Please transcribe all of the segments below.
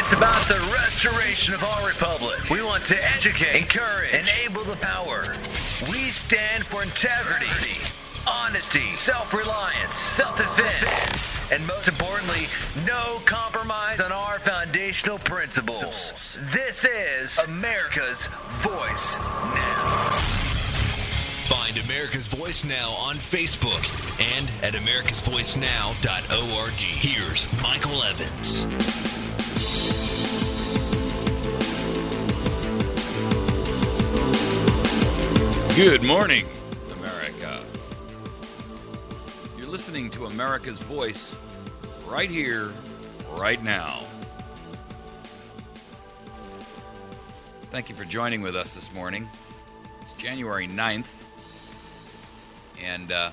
It's about the restoration of our republic. We want to educate, encourage, enable the power. We stand for integrity, honesty, self-reliance, self-defense, and most importantly, no compromise on our foundational principles. This is America's Voice Now. Find America's Voice Now on Facebook and at americasvoicenow.org. Here's Michael Evans. Good morning, America. You're listening to America's Voice right here, right now. Thank you for joining with us this morning. It's January 9th, and I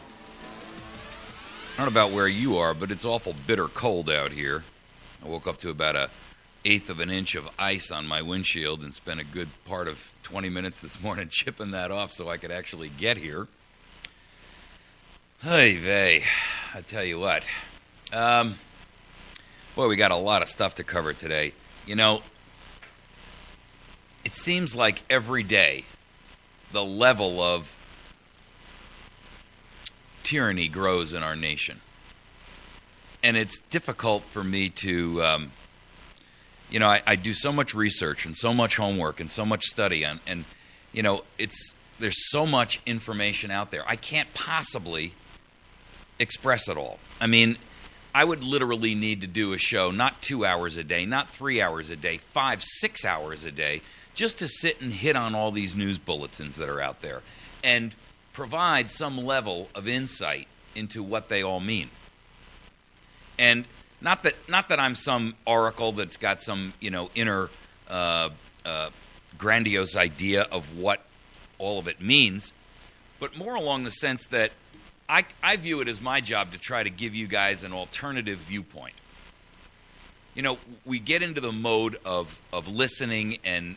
don't know about where you are, but it's awful bitter cold out here. I woke up to about 1/8 of an inch of ice on my windshield and spent a good part of 20 minutes this morning chipping that off so I could actually get here. Hey, vey, I tell you what. Boy, we got a lot of stuff to cover today. You know, it seems like every day the level of tyranny grows in our nation. And it's difficult for me to... I do so much research and so much homework and so much study, and there's so much information out there. I can't possibly express it all. I mean, I would literally need to do a show, not 2 hours a day, not 3 hours a day, 5, 6 hours a day, just to sit and hit on all these news bulletins that are out there and provide some level of insight into what they all mean. And Not that I'm some oracle that's got some, inner grandiose idea of what all of it means, but more along the sense that I view it as my job to try to give you guys an alternative viewpoint. You know, we get into the mode of listening and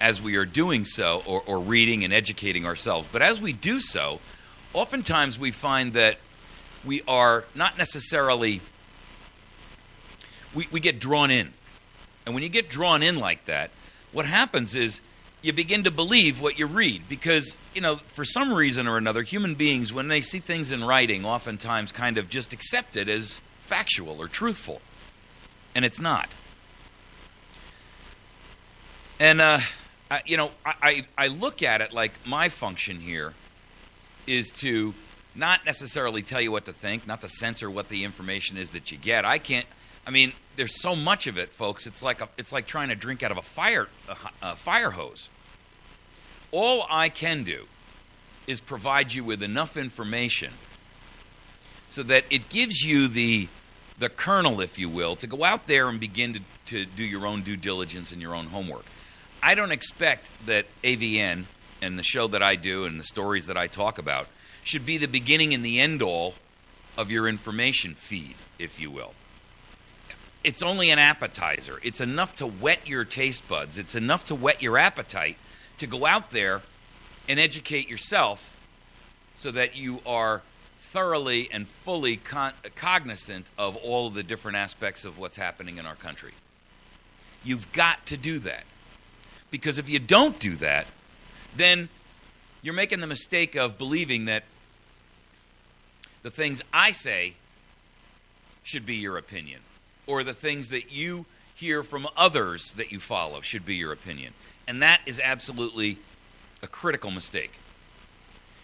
as we are doing so, or reading and educating ourselves. But as we do so, oftentimes we find that we are not necessarily, we get drawn in. And when you get drawn in like that, what happens is you begin to believe what you read. Because, for some reason or another, human beings, when they see things in writing, oftentimes kind of just accept it as factual or truthful. And it's not. And, I look at it like my function here is to not necessarily tell you what to think, not to censor what the information is that you get. There's so much of it, folks. It's like trying to drink out of a fire hose. All I can do is provide you with enough information so that it gives you the kernel, if you will, to go out there and begin to do your own due diligence and your own homework. I don't expect that AVN and the show that I do and the stories that I talk about should be the beginning and the end all of your information feed, if you will. It's only an appetizer. It's enough to whet your taste buds. It's enough to whet your appetite to go out there and educate yourself so that you are thoroughly and fully cognizant of all of the different aspects of what's happening in our country. You've got to do that. Because if you don't do that, then you're making the mistake of believing that the things I say should be your opinion, or the things that you hear from others that you follow should be your opinion. And that is absolutely a critical mistake.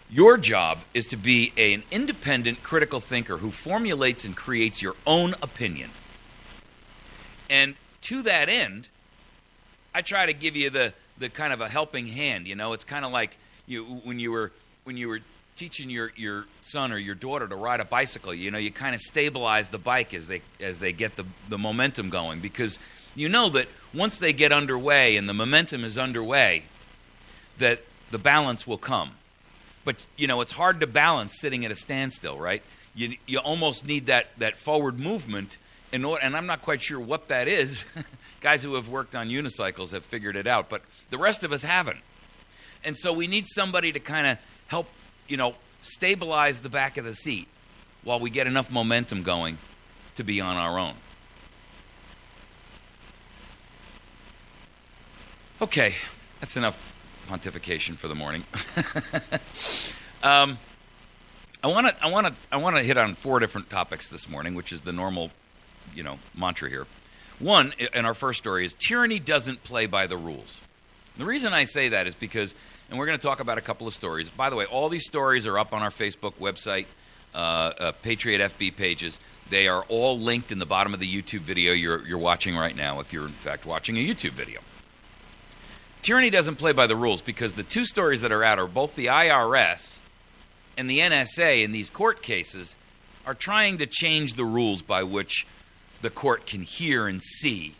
Your job is to be an independent critical thinker who formulates and creates your own opinion. And to that end, I try to give you the kind of a helping hand. It's kind of like when you were teaching your son or your daughter to ride a bicycle. You kind of stabilize the bike as they get the momentum going, because you know that once they get underway and the momentum is underway, that the balance will come. But it's hard to balance sitting at a standstill, right? You almost need that forward movement. And I'm not quite sure what that is. Guys who have worked on unicycles have figured it out, but the rest of us haven't. And so we need somebody to kind of help, stabilize the back of the seat while we get enough momentum going to be on our own. Okay, that's enough pontification for the morning. I want to hit on 4 different topics this morning, which is the normal, mantra here. One, in our first story, is tyranny doesn't play by the rules. The reason I say that is because, and we're going to talk about a couple of stories. By the way, all these stories are up on our Facebook website, Patriot FB pages. They are all linked in the bottom of the YouTube video you're watching right now, if you're in fact watching a YouTube video. Tyranny doesn't play by the rules because the 2 stories that are out are both the IRS and the NSA in these court cases are trying to change the rules by which the court can hear and see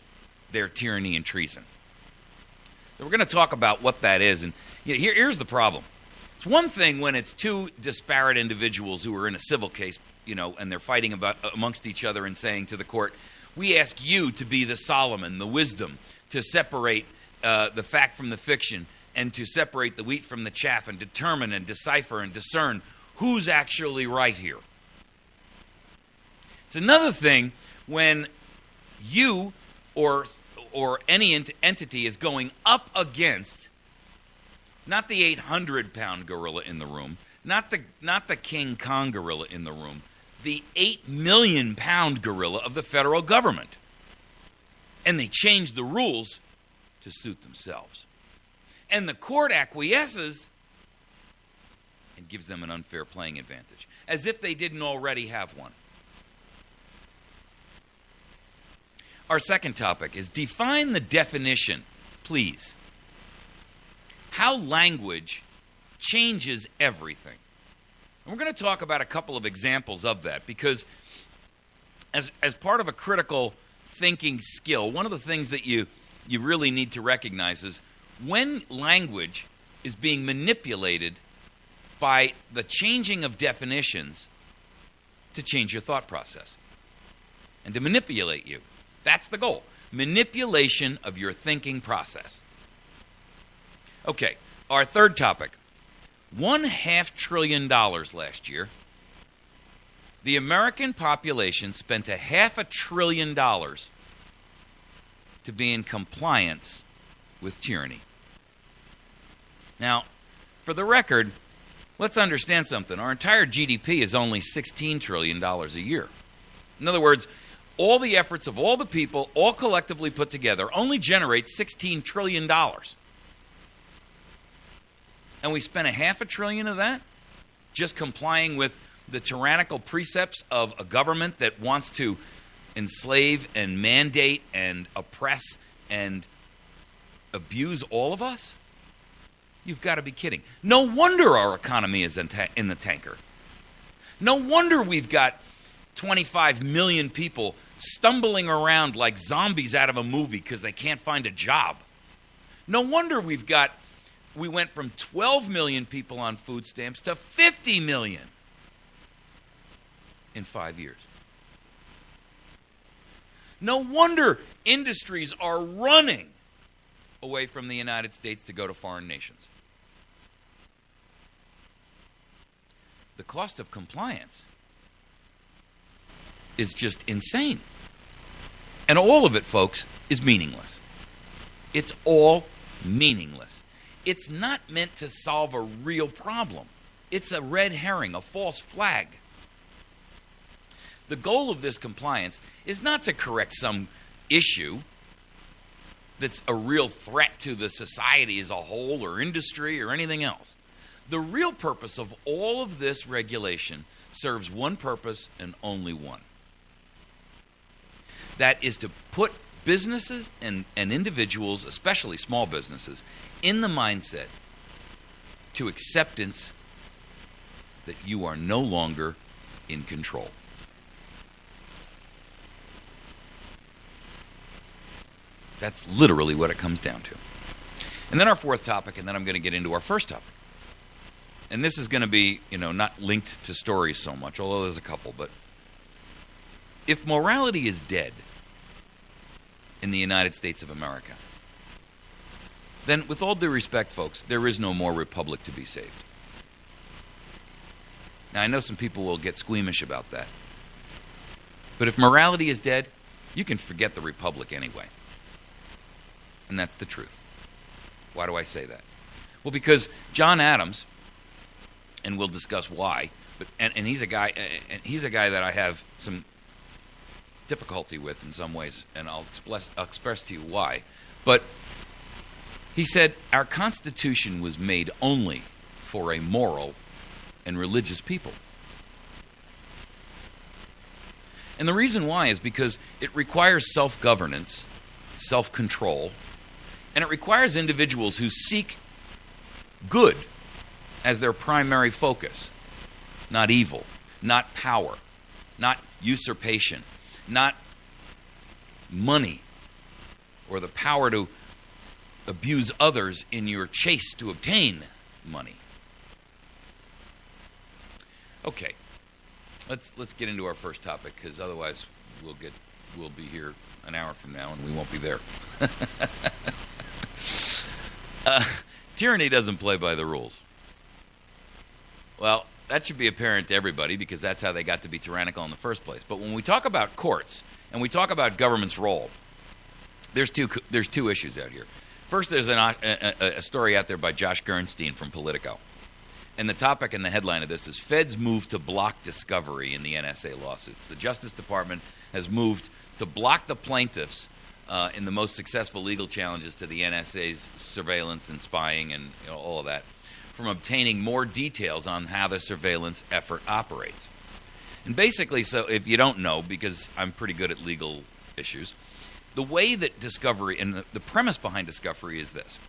their tyranny and treason. So we're going to talk about what that is. And here's the problem. It's one thing when it's 2 disparate individuals who are in a civil case, and they're fighting amongst each other and saying to the court, we ask you to be the Solomon, the wisdom, to separate the fact from the fiction and to separate the wheat from the chaff and determine and decipher and discern who's actually right here. It's another thing when you or any entity is going up against not the 800-pound gorilla in the room, not the King Kong gorilla in the room, the 8 million-pound gorilla of the federal government. And they change the rules to suit themselves. And the court acquiesces and gives them an unfair playing advantage, as if they didn't already have one. Our second topic is define the definition, please. How language changes everything. And we're going to talk about a couple of examples of that because as part of a critical thinking skill, one of the things that you really need to recognize is when language is being manipulated by the changing of definitions to change your thought process and to manipulate you. That's the goal. Manipulation of your thinking process. Okay, our third topic. $1.5 trillion last year. The American population spent $500 billion to be in compliance with tyranny. Now, for the record, let's understand something. Our entire GDP is only $16 trillion a year. In other words, all the efforts of all the people, all collectively put together, only generate $16 trillion. And we spent $500 billion of that just complying with the tyrannical precepts of a government that wants to enslave and mandate and oppress and abuse all of us? You've got to be kidding. No wonder our economy is in the tanker. No wonder we've got 25 million people stumbling around like zombies out of a movie because they can't find a job. No wonder we went from 12 million people on food stamps to 50 million in 5 years. No wonder industries are running away from the United States to go to foreign nations. The cost of compliance is just insane. And all of it, folks, is meaningless. It's all meaningless. It's not meant to solve a real problem. It's a red herring, a false flag. The goal of this compliance is not to correct some issue that's a real threat to the society as a whole or industry or anything else. The real purpose of all of this regulation serves one purpose and only one. That is to put businesses and individuals, especially small businesses, in the mindset to acceptance that you are no longer in control. That's literally what it comes down to. And then our fourth topic, and then I'm going to get into our first topic. And this is going to be, not linked to stories so much, although there's a couple. But if morality is dead in the United States of America, then with all due respect, folks, there is no more republic to be saved. Now, I know some people will get squeamish about that. But if morality is dead, you can forget the republic anyway. And that's the truth. Why do I say that? Well, because John Adams, and we'll discuss why, but and he's a guy that I have some difficulty with in some ways, and I'll express to you why. But he said our Constitution was made only for a moral and religious people. And the reason why is because it requires self-governance, self-control, and it requires individuals who seek good as their primary focus, not evil, not power, not usurpation, not money or the power to abuse others in your chase to obtain money. Okay, let's get into our first topic, because otherwise we'll be here an hour from now and we won't be there. Tyranny doesn't play by the rules. Well, that should be apparent to everybody, because that's how they got to be tyrannical in the first place. But when we talk about courts and we talk about government's role, there's two issues out here. First, there's a story out there by Josh Gernstein from Politico. And the topic and the headline of this is Feds move to block discovery in the NSA lawsuits. The Justice Department has moved to block the plaintiffs in the most successful legal challenges to the NSA's surveillance and spying and all of that from obtaining more details on how the surveillance effort operates. And basically, so if you don't know, because I'm pretty good at legal issues, the way that discovery, and the premise behind discovery is this.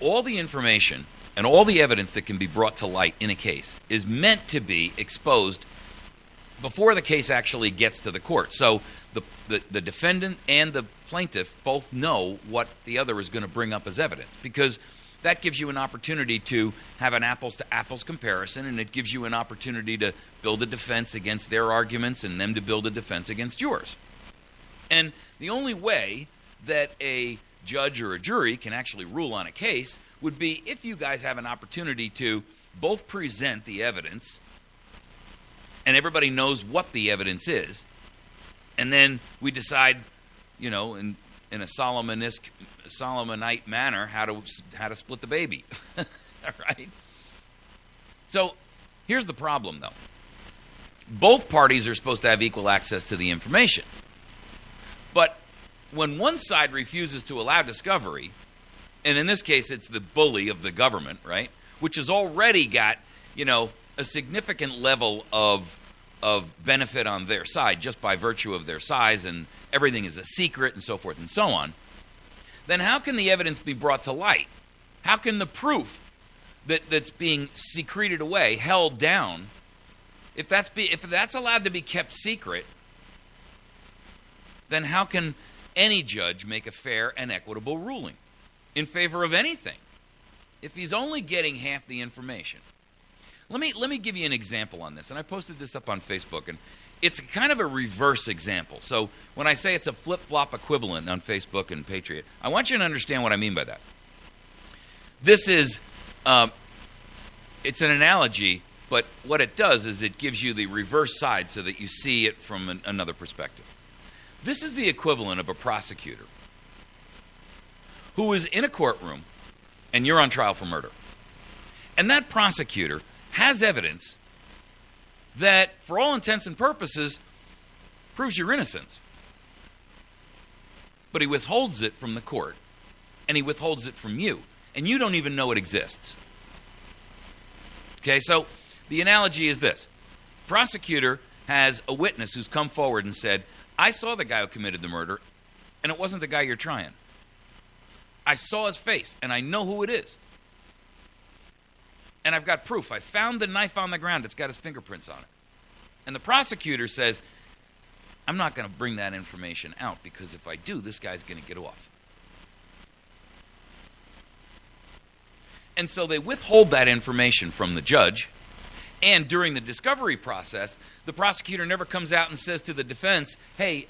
All the information and all the evidence that can be brought to light in a case is meant to be exposed before the case actually gets to the court. So the defendant and the plaintiff both know what the other is going to bring up as evidence, because that gives you an opportunity to have an apples-to-apples comparison, and it gives you an opportunity to build a defense against their arguments and them to build a defense against yours. And the only way that a judge or a jury can actually rule on a case would be if you guys have an opportunity to both present the evidence and everybody knows what the evidence is, and then we decide, in a Solomonite manner how to split the baby. All right? So here's the problem, though. Both parties are supposed to have equal access to the information. But when one side refuses to allow discovery, and in this case it's the bully of the government, right, which has already got, a significant level of benefit on their side just by virtue of their size, and everything is a secret and so forth and so on, then how can the evidence be brought to light? How can the proof that's being secreted away, held down, if that's allowed to be kept secret, then how can any judge make a fair and equitable ruling in favor of anything if he's only getting half the information? Let me give you an example on this, and I posted this up on Facebook, and it's kind of a reverse example. So when I say it's a flip-flop equivalent on Facebook and Patriot, I want you to understand what I mean by that. This is, it's an analogy, but what it does is it gives you the reverse side so that you see it from another perspective. This is the equivalent of a prosecutor who is in a courtroom, and you're on trial for murder. And that prosecutor has evidence that, for all intents and purposes, proves your innocence. But he withholds it from the court, and he withholds it from you, and you don't even know it exists. Okay, so the analogy is this. Prosecutor has a witness who's come forward and said, I saw the guy who committed the murder, and it wasn't the guy you're trying. I saw his face, and I know who it is. And I've got proof. I found the knife on the ground. It's got his fingerprints on it. And the prosecutor says, I'm not going to bring that information out, because if I do, this guy's going to get off. And so they withhold that information from the judge. And during the discovery process, the prosecutor never comes out and says to the defense, hey,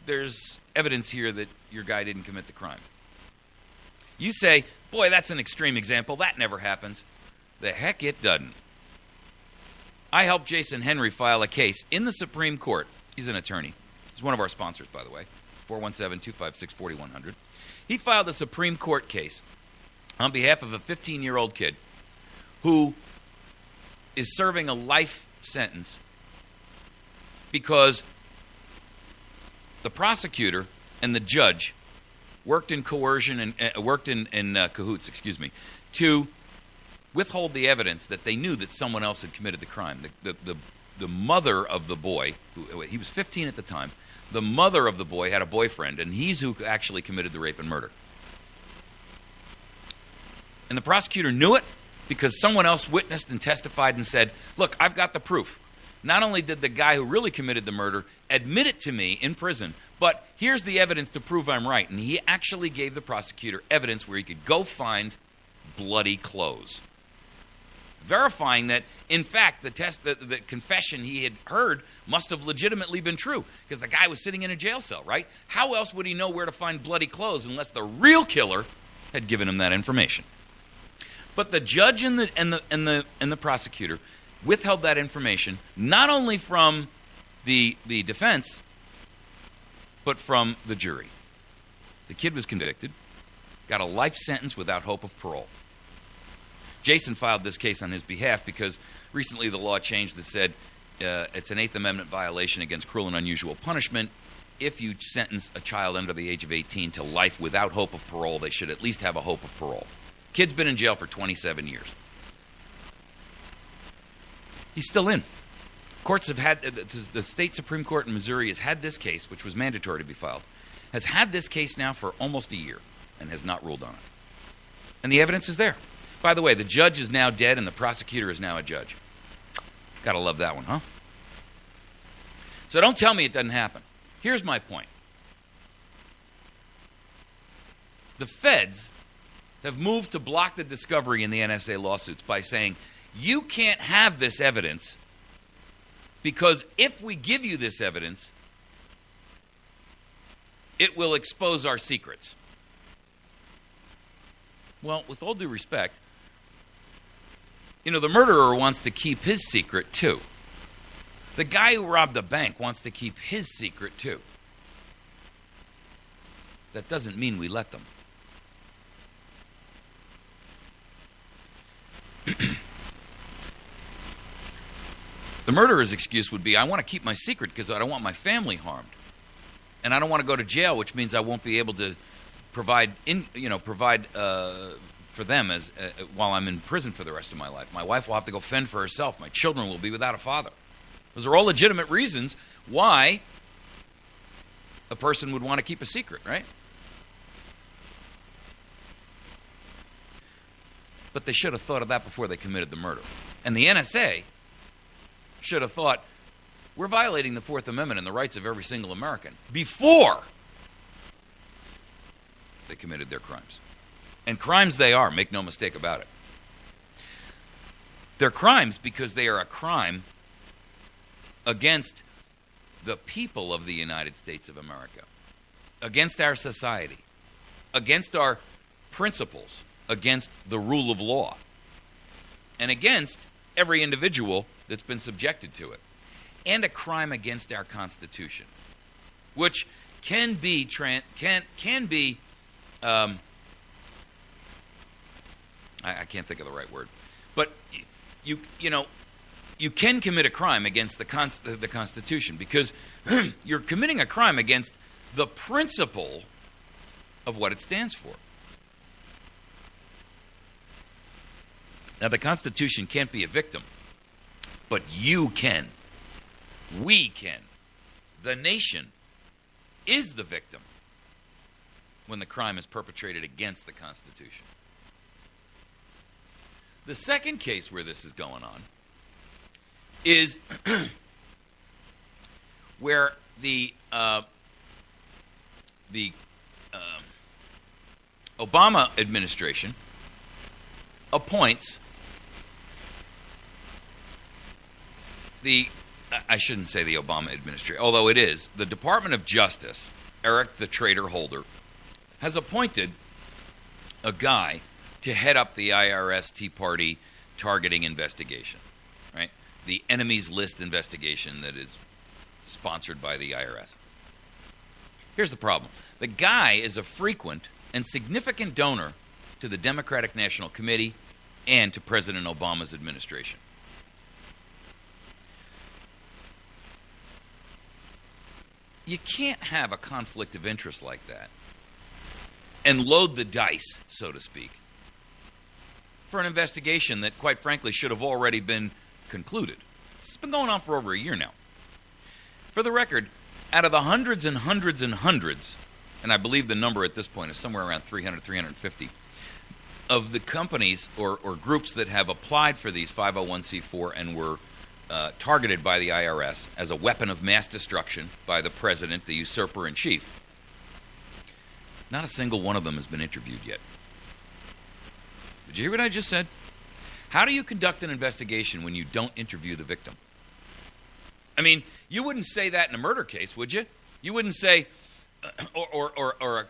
there's evidence here that your guy didn't commit the crime. You say, boy, that's an extreme example. That never happens. The heck it doesn't. I helped Jason Henry file a case in the Supreme Court. He's an attorney. He's one of our sponsors, by the way, 417-256-4100. He filed a Supreme Court case on behalf of a 15-year-old kid who is serving a life sentence because the prosecutor and the judge worked in coercion and worked in cahoots, to withhold the evidence that they knew that someone else had committed the crime. The mother of the boy, he was 15 at the time, the mother of the boy had a boyfriend, and he's who actually committed the rape and murder. And the prosecutor knew it because someone else witnessed and testified and said, look, I've got the proof. Not only did the guy who really committed the murder admit it to me in prison, but here's the evidence to prove I'm right. And he actually gave the prosecutor evidence where he could go find bloody clothes, verifying that, in fact, the confession he had heard must have legitimately been true because the guy was sitting in a jail cell, right? How else would he know where to find bloody clothes unless the real killer had given him that information? But the judge and the prosecutor withheld that information not only from the defense, but from the jury. The kid was convicted, got a life sentence without hope of parole. Jason filed this case on his behalf because recently the law changed that said it's an Eighth Amendment violation against cruel and unusual punishment. If you sentence a child under the age of 18 to life without hope of parole, they should at least have a hope of parole. Kid's been in jail for 27 years. He's still in. Courts have had, the state Supreme Court in Missouri has had this case, which was mandatory to be filed, has had this case now for almost a year and has not ruled on it. And the evidence is there. By the way, the judge is now dead and the prosecutor is now a judge. Gotta love that one, huh? So don't tell me it doesn't happen. Here's my point. The feds have moved to block the discovery in the NSA lawsuits by saying, you can't have this evidence because if we give you this evidence, it will expose our secrets. Well, with all due respect, the murderer wants to keep his secret too. The guy who robbed the bank wants to keep his secret too. That doesn't mean we let them. The murderer's excuse would be, I want to keep my secret because I don't want my family harmed. And I don't want to go to jail, which means I won't be able to provide for them as while I'm in prison for the rest of my life. My wife will have to go fend for herself. My children will be without a father. Those are all legitimate reasons why a person would want to keep a secret, right? But they should have thought of that before they committed the murder. And the NSA should have thought, we're violating the Fourth Amendment and the rights of every single American before they committed their crimes. And crimes they are, make no mistake about it. They're crimes because they are a crime against the people of the United States of America, against our society, against our principles, against the rule of law, and against every individual that's been subjected to it, and a crime against our Constitution, which can be I can't think of the right word, but you can commit a crime against the Constitution because you're committing a crime against the principle of what it stands for. Now, the Constitution can't be a victim, but you can. We can. The nation is the victim when the crime is perpetrated against the Constitution. The second case where this is going on is where the Obama administration appoints I shouldn't say the Obama administration, although it is, the Department of Justice, Eric the Traitor Holder, has appointed a guy to head up the IRS Tea Party targeting investigation, right? The enemies list investigation that is sponsored by the IRS. Here's the problem. The guy is a frequent and significant donor to the Democratic National Committee and to President Obama's administration. You can't have a conflict of interest like that and load the dice, so to speak, for an investigation that, quite frankly, should have already been concluded. This has been going on for over a year now. For the record, out of the hundreds and hundreds and hundreds, and I believe the number at this point is somewhere around 300, 350, of the companies or groups that have applied for these 501c4 and were targeted by the IRS as a weapon of mass destruction by the president, the usurper-in-chief, not a single one of them has been interviewed yet. Did you hear what I just said? How do you conduct an investigation when you don't interview the victim? I mean, you wouldn't say that in a murder case, would you? You wouldn't say, or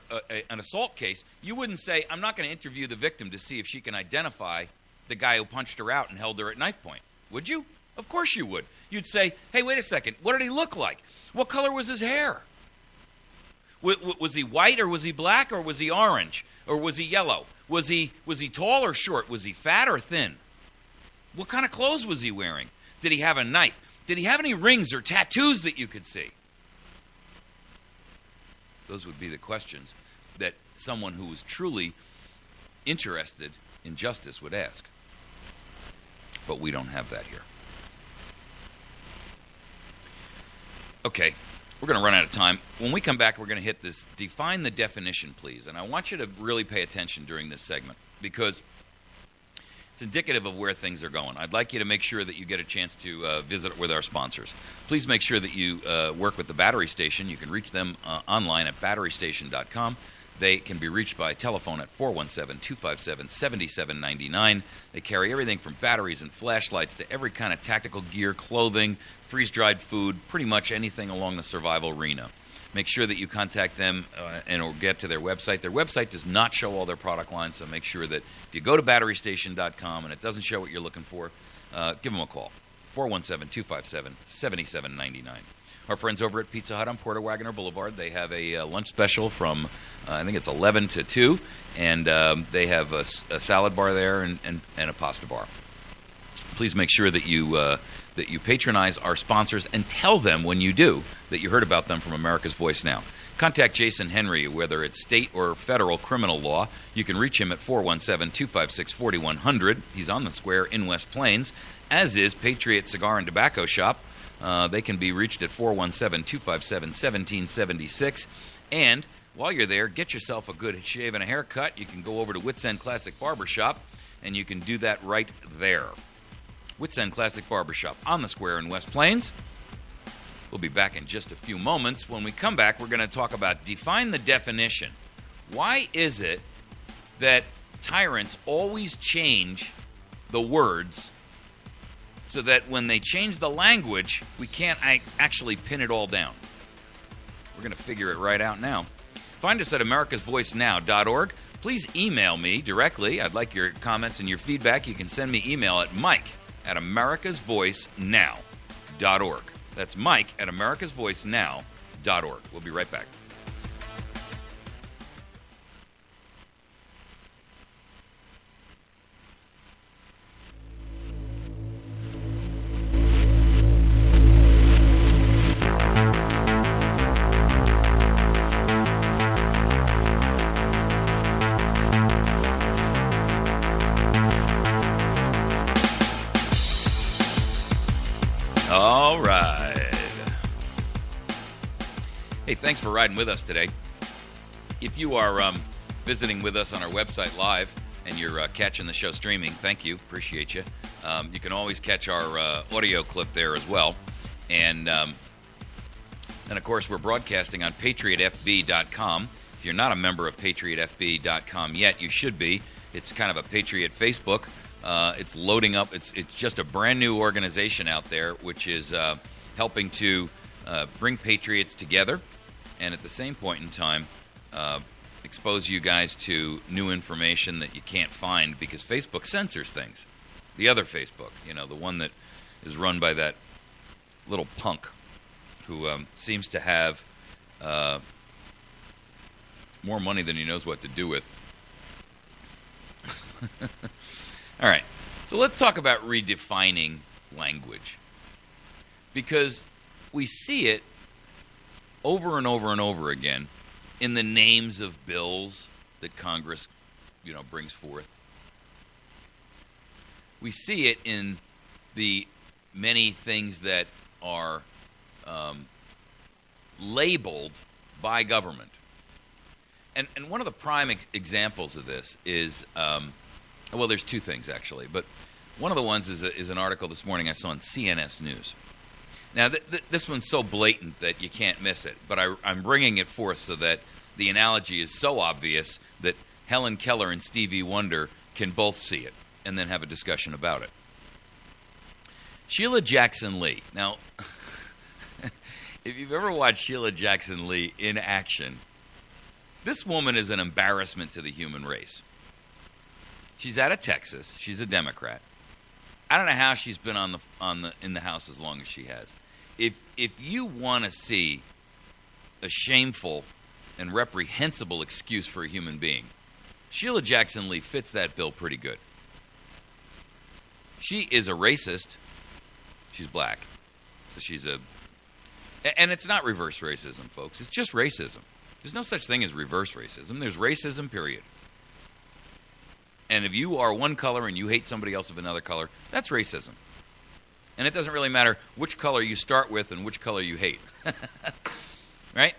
an assault case, you wouldn't say, I'm not going to interview the victim to see if she can identify the guy who punched her out and held her at knife point. Would you? Of course you would. You'd say, hey, wait a second, what did he look like? What color was his hair? Was he white or was he black or was he orange or was he yellow? Was he tall or short? Was he fat or thin? What kind of clothes was he wearing? Did he have a knife? Did he have any rings or tattoos that you could see? Those would be the questions that someone who was truly interested in justice would ask. But we don't have that here. Okay, we're going to run out of time. When we come back, we're going to hit this define the definition, please. And I want you to really pay attention during this segment because it's indicative of where things are going. I'd like you to make sure that you get a chance to visit with our sponsors. Please make sure that you work with the Battery Station. You can reach them online at batterystation.com. They can be reached by telephone at 417-257-7799. They carry everything from batteries and flashlights to every kind of tactical gear, clothing, freeze-dried food, pretty much anything along the survival arena. Make sure that you contact them or get to their website. Their website does not show all their product lines, so make sure that if you go to batterystation.com and it doesn't show what you're looking for, give them a call, 417-257-7799. Our friends over at Pizza Hut on Porter Wagoner Boulevard, they have a lunch special from, I think it's 11 to 2, and they have a salad bar there and a pasta bar. Please make sure that you patronize our sponsors and tell them when you do that you heard about them from America's Voice Now. Contact Jason Henry, whether it's state or federal criminal law. You can reach him at 417-256-4100. He's on the square in West Plains, as is Patriot Cigar and Tobacco Shop. They can be reached at 417-257-1776. And while you're there, get yourself a good shave and a haircut. You can go over to Wits End Classic Barbershop, and you can do that right there. Wits End Classic Barbershop on the square in West Plains. We'll be back in just a few moments. When we come back, we're going to talk about define the definition. Why is it that tyrants always change the words so that when they change the language, we can't actually pin it all down? We're going to figure it right out now. Find us at americasvoicenow.org. Please email me directly. I'd like your comments and your feedback. You can send me email at mike@americasvoicenow.org. That's mike@americasvoicenow.org. We'll be right back. All right. Hey, thanks for riding with us today. If you are visiting with us on our website live and you're catching the show streaming, thank you. Appreciate you. You can always catch our audio clip there as well. And of course, we're broadcasting on patriotfb.com. If you're not a member of patriotfb.com yet, you should be. It's kind of a Patriot Facebook. It's loading up. It's just a brand new organization out there, which is helping to bring patriots together, and at the same point in time, expose you guys to new information that you can't find because Facebook censors things. The other Facebook, the one that is run by that little punk who seems to have more money than he knows what to do with. All right. So let's talk about redefining language. Because we see it over and over and over again in the names of bills that Congress, brings forth. We see it in the many things that are labeled by government. And one of the prime examples of this is, there's two things actually, but one of the ones is an article this morning I saw on CNS News. Now, this one's so blatant that you can't miss it, but I'm bringing it forth so that the analogy is so obvious that Helen Keller and Stevie Wonder can both see it and then have a discussion about it. Sheila Jackson Lee. Now, if you've ever watched Sheila Jackson Lee in action, this woman is an embarrassment to the human race. She's out of Texas. She's a Democrat. I don't know how she's been in the House as long as she has. If you want to see a shameful and reprehensible excuse for a human being, Sheila Jackson Lee fits that bill pretty good. She is a racist. She's black. So and it's not reverse racism, folks. It's just racism. There's no such thing as reverse racism. There's racism, period. And if you are one color and you hate somebody else of another color, that's racism. And it doesn't really matter which color you start with and which color you hate. Right?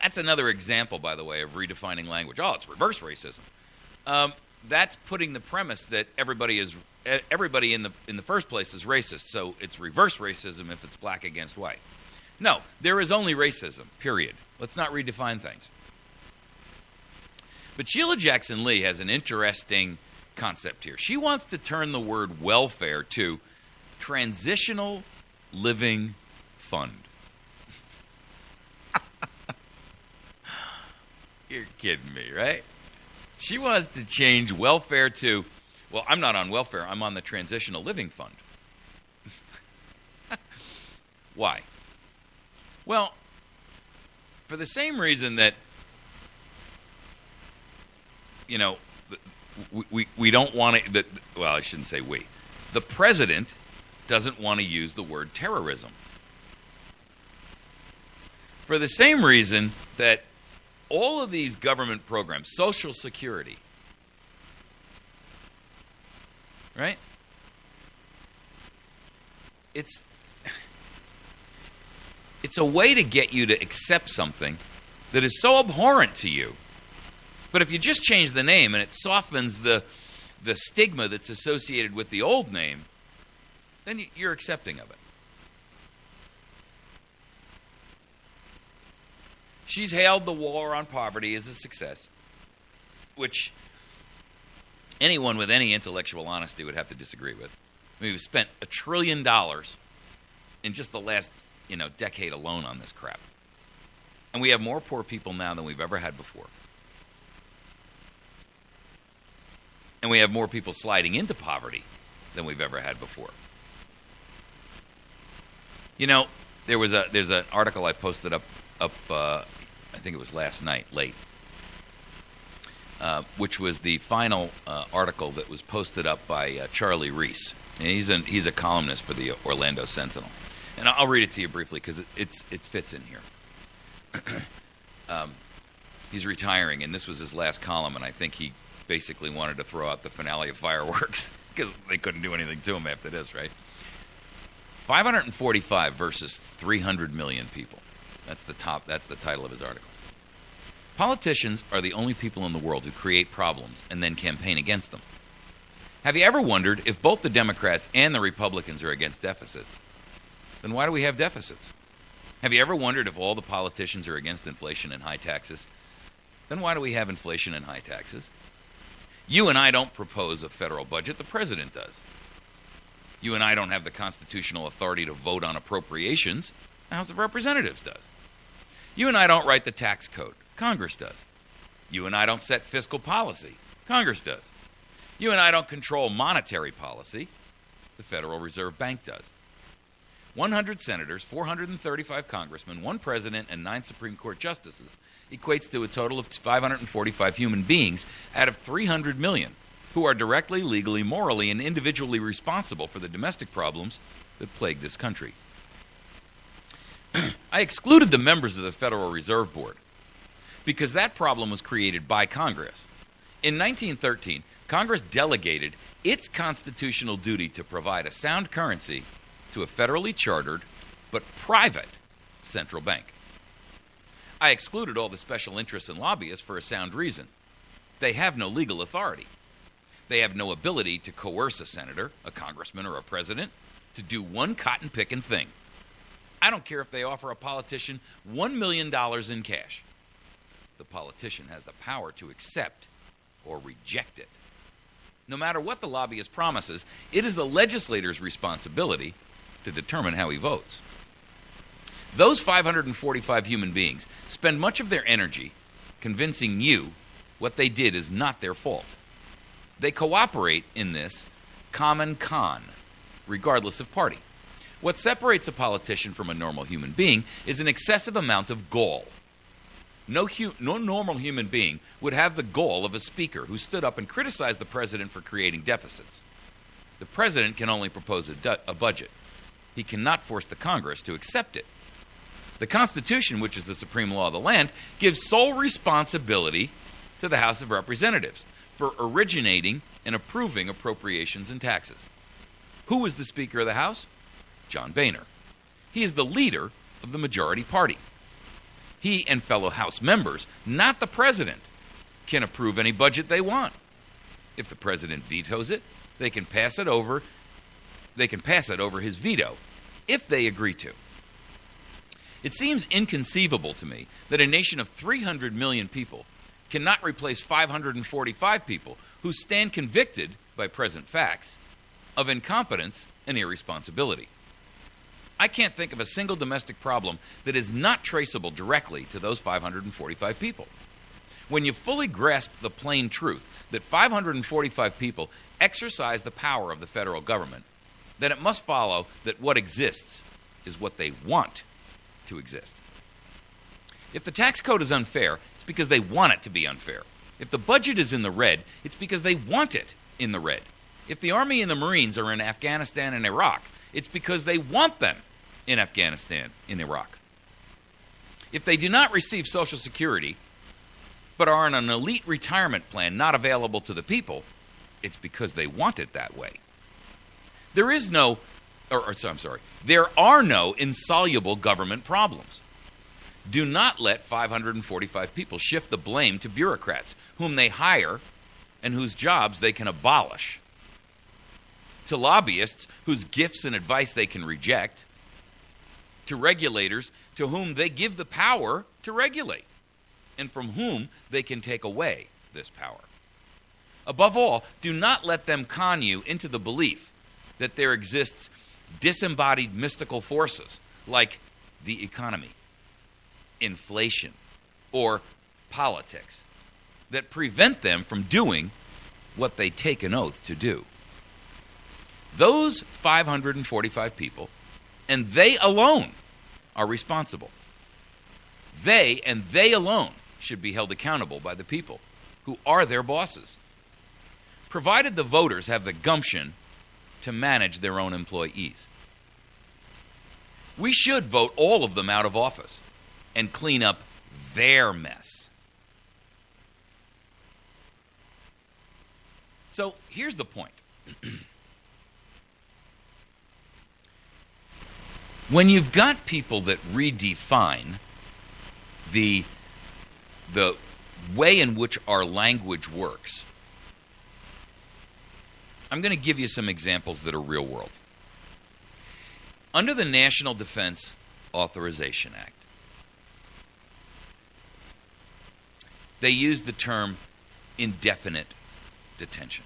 That's another example, by the way, of redefining language. Oh, it's reverse racism. That's putting the premise that everybody in the first place is racist, so it's reverse racism if it's black against white. No, there is only racism, period. Let's not redefine things. But Sheila Jackson Lee has an interesting concept here. She wants to turn the word welfare to Transitional Living Fund. You're kidding me, right? She wants to change welfare to, well, I'm not on welfare, I'm on the Transitional Living Fund. Why? Well, for the same reason that, we don't want to, well, I shouldn't say we. The president doesn't want to use the word terrorism. For the same reason that all of these government programs, Social Security, right? It's a way to get you to accept something that is so abhorrent to you. But if you just change the name and it softens the stigma that's associated with the old name, then you're accepting of it. She's hailed the war on poverty as a success, which anyone with any intellectual honesty would have to disagree with. I mean, we've spent $1 trillion in just the last, decade alone on this crap. And we have more poor people now than we've ever had before. And we have more people sliding into poverty than we've ever had before. There's an article I posted up I think it was last night, late, which was the final article that was posted up by Charlie Reese. And he's a columnist for the Orlando Sentinel. And I'll read it to you briefly because it fits in here. He's retiring, and this was his last column, and I think he basically wanted to throw out the finale of Fireworks because they couldn't do anything to him after this, right? 545 versus 300 million people. That's the title of his article. Politicians are the only people in the world who create problems and then campaign against them. Have you ever wondered if both the Democrats and the Republicans are against deficits? Then why do we have deficits? Have you ever wondered if all the politicians are against inflation and high taxes? Then why do we have inflation and high taxes? You and I don't propose a federal budget. The president does. You and I don't have the constitutional authority to vote on appropriations. The House of Representatives does. You and I don't write the tax code. Congress does. You and I don't set fiscal policy. Congress does. You and I don't control monetary policy. The Federal Reserve Bank does. 100 senators, 435 congressmen, 1 president, and 9 Supreme Court justices equates to a total of 545 human beings out of 300 million who are directly, legally, morally, and individually responsible for the domestic problems that plague this country. I excluded the members of the Federal Reserve Board because that problem was created by Congress. In 1913, Congress delegated its constitutional duty to provide a sound currency to a federally chartered but private central bank. I excluded all the special interests and lobbyists for a sound reason. They have no legal authority. They have no ability to coerce a senator, a congressman, or a president to do one cotton-picking thing. I don't care if they offer a politician $1 million in cash. The politician has the power to accept or reject it. No matter what the lobbyist promises, it is the legislator's responsibility to determine how he votes. Those 545 human beings spend much of their energy convincing you what they did is not their fault. They cooperate in this common con, regardless of party. What separates a politician from a normal human being is an excessive amount of gall. No normal human being would have the gall of a speaker who stood up and criticized the president for creating deficits. The president can only propose a budget. He cannot force the Congress to accept it. The Constitution, which is the supreme law of the land, gives sole responsibility to the House of Representatives for originating and approving appropriations and taxes. Who is the Speaker of the House? John Boehner. He is the leader of the majority party. He and fellow House members, not the president, can approve any budget they want. If the president vetoes it, they can pass it over his veto if they agree to. It seems inconceivable to me that a nation of 300 million people cannot replace 545 people who stand convicted by present facts of incompetence and irresponsibility. I can't think of a single domestic problem that is not traceable directly to those 545 people. When you fully grasp the plain truth that 545 people exercise the power of the federal government, then it must follow that what exists is what they want to exist. If the tax code is unfair, it's because they want it to be unfair. If the budget is in the red, it's because they want it in the red. If the Army and the Marines are in Afghanistan and Iraq, it's because they want them in Afghanistan and Iraq. If they do not receive Social Security, but are on an elite retirement plan not available to the people, it's because they want it that way. There are no insoluble government problems. Do not let 545 people shift the blame to bureaucrats whom they hire and whose jobs they can abolish, to lobbyists whose gifts and advice they can reject, to regulators to whom they give the power to regulate and from whom they can take away this power. Above all, do not let them con you into the belief that there exists disembodied mystical forces like the economy, inflation, or politics that prevent them from doing what they take an oath to do. Those 545 people, and they alone, are responsible. They and they alone should be held accountable by the people who are their bosses, provided the voters have the gumption to manage their own employees. We should vote all of them out of office and clean up their mess. So here's the point. When you've got people that redefine the way in which our language works, I'm going to give you some examples that are real world. Under the National Defense Authorization Act, they use the term indefinite detention.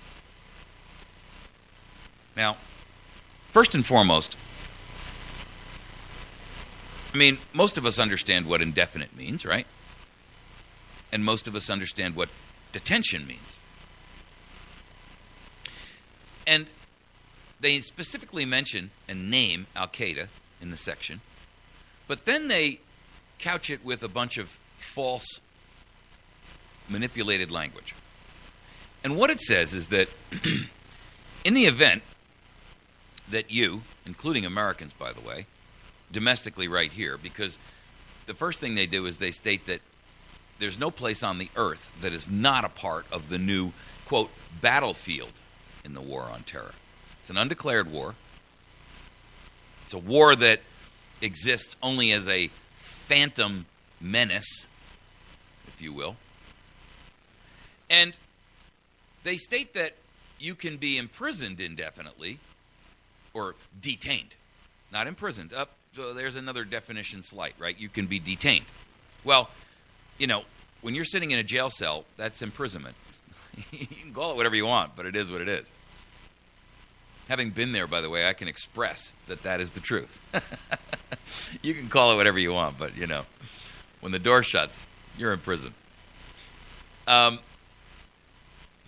Now, first and foremost, most of us understand what indefinite means, right? And most of us understand what detention means. And they specifically mention and name Al-Qaeda in the section, but then they couch it with a bunch of false, manipulated language. And what it says is that in the event that you, including Americans, by the way, domestically right here, because the first thing they do is they state that there's no place on the earth that is not a part of the new, quote, battlefield in the war on terror. It's an undeclared war. It's a war that exists only as a phantom menace, if you will. And they state that you can be imprisoned indefinitely or detained. Not imprisoned. So there's another definition slight, right? You can be detained. Well, you know, when you're sitting in a jail cell, that's imprisonment. You can call it whatever you want, but it is what it is. Having been there, by the way, I can express that that is the truth. You can call it whatever you want, but, you know, when the door shuts, you're in prison.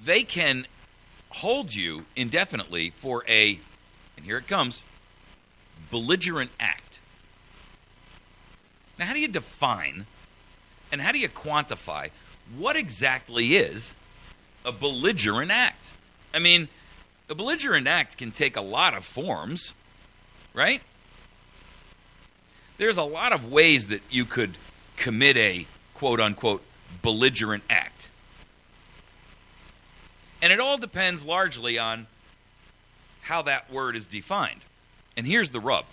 They can hold you indefinitely for a, and here it comes, belligerent act. Now, how do you define and how do you quantify what exactly is a belligerent act? I mean, a belligerent act can take a lot of forms, right? There's a lot of ways that you could commit a quote-unquote belligerent act. And it all depends largely on how that word is defined. And here's the rub.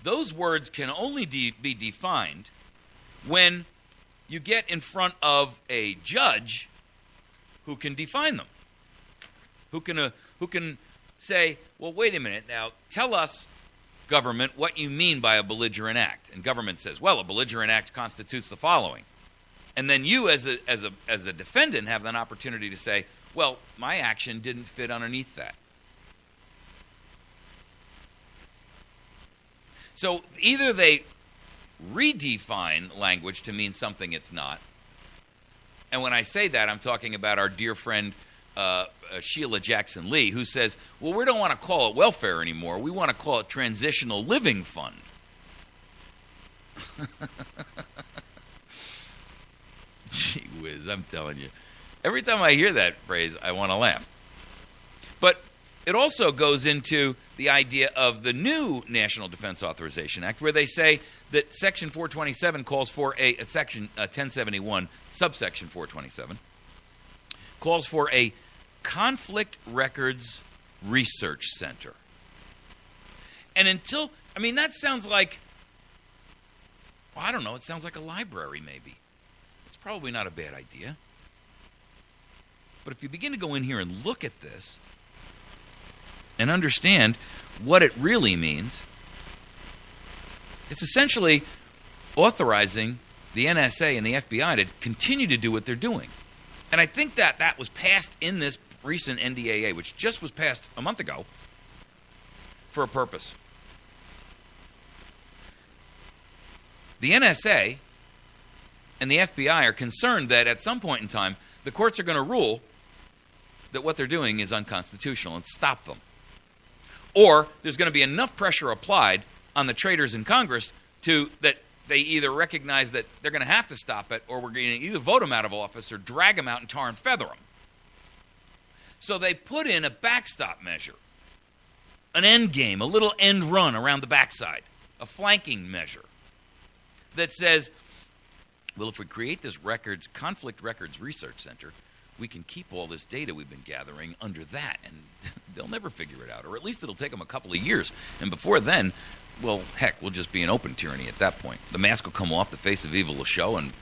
Those words can only be defined when you get in front of a judge who can define them. Who can say, well, wait a minute now, tell us, government, what you mean by a belligerent act. And government says, well, a belligerent act constitutes the following. And then you as a defendant have an opportunity to say, well, my action didn't fit underneath that. So either they redefine language to mean something it's not. And when I say that, I'm talking about our dear friend Sheila Jackson Lee, who says, well, we don't want to call it welfare anymore. We want to call it transitional living fund. Gee whiz, I'm telling you. Every time I hear that phrase, I want to laugh. But it also goes into the idea of the new National Defense Authorization Act, where they say that Section 427 calls for Section 1071, subsection 427, calls for a conflict records research center. And that sounds like, well, I don't know, it sounds like a library maybe. It's probably not a bad idea. But if you begin to go in here and look at this and understand what it really means, it's essentially authorizing the NSA and the FBI to continue to do what they're doing. And I think that was passed in this recent NDAA, which just was passed a month ago, for a purpose. The NSA and the FBI are concerned that at some point in time, the courts are going to rule that what they're doing is unconstitutional and stop them. Or there's going to be enough pressure applied on the traitors in Congress that they either recognize that they're going to have to stop it, or we're going to either vote them out of office or drag them out and tar and feather them. So they put in a backstop measure, an end game, a little end run around the backside, a flanking measure that says, well, if we create this conflict records research center, we can keep all this data we've been gathering under that, and they'll never figure it out, or at least it'll take them a couple of years. And before then, well, heck, we'll just be an open tyranny at that point. The mask will come off, the face of evil will show, and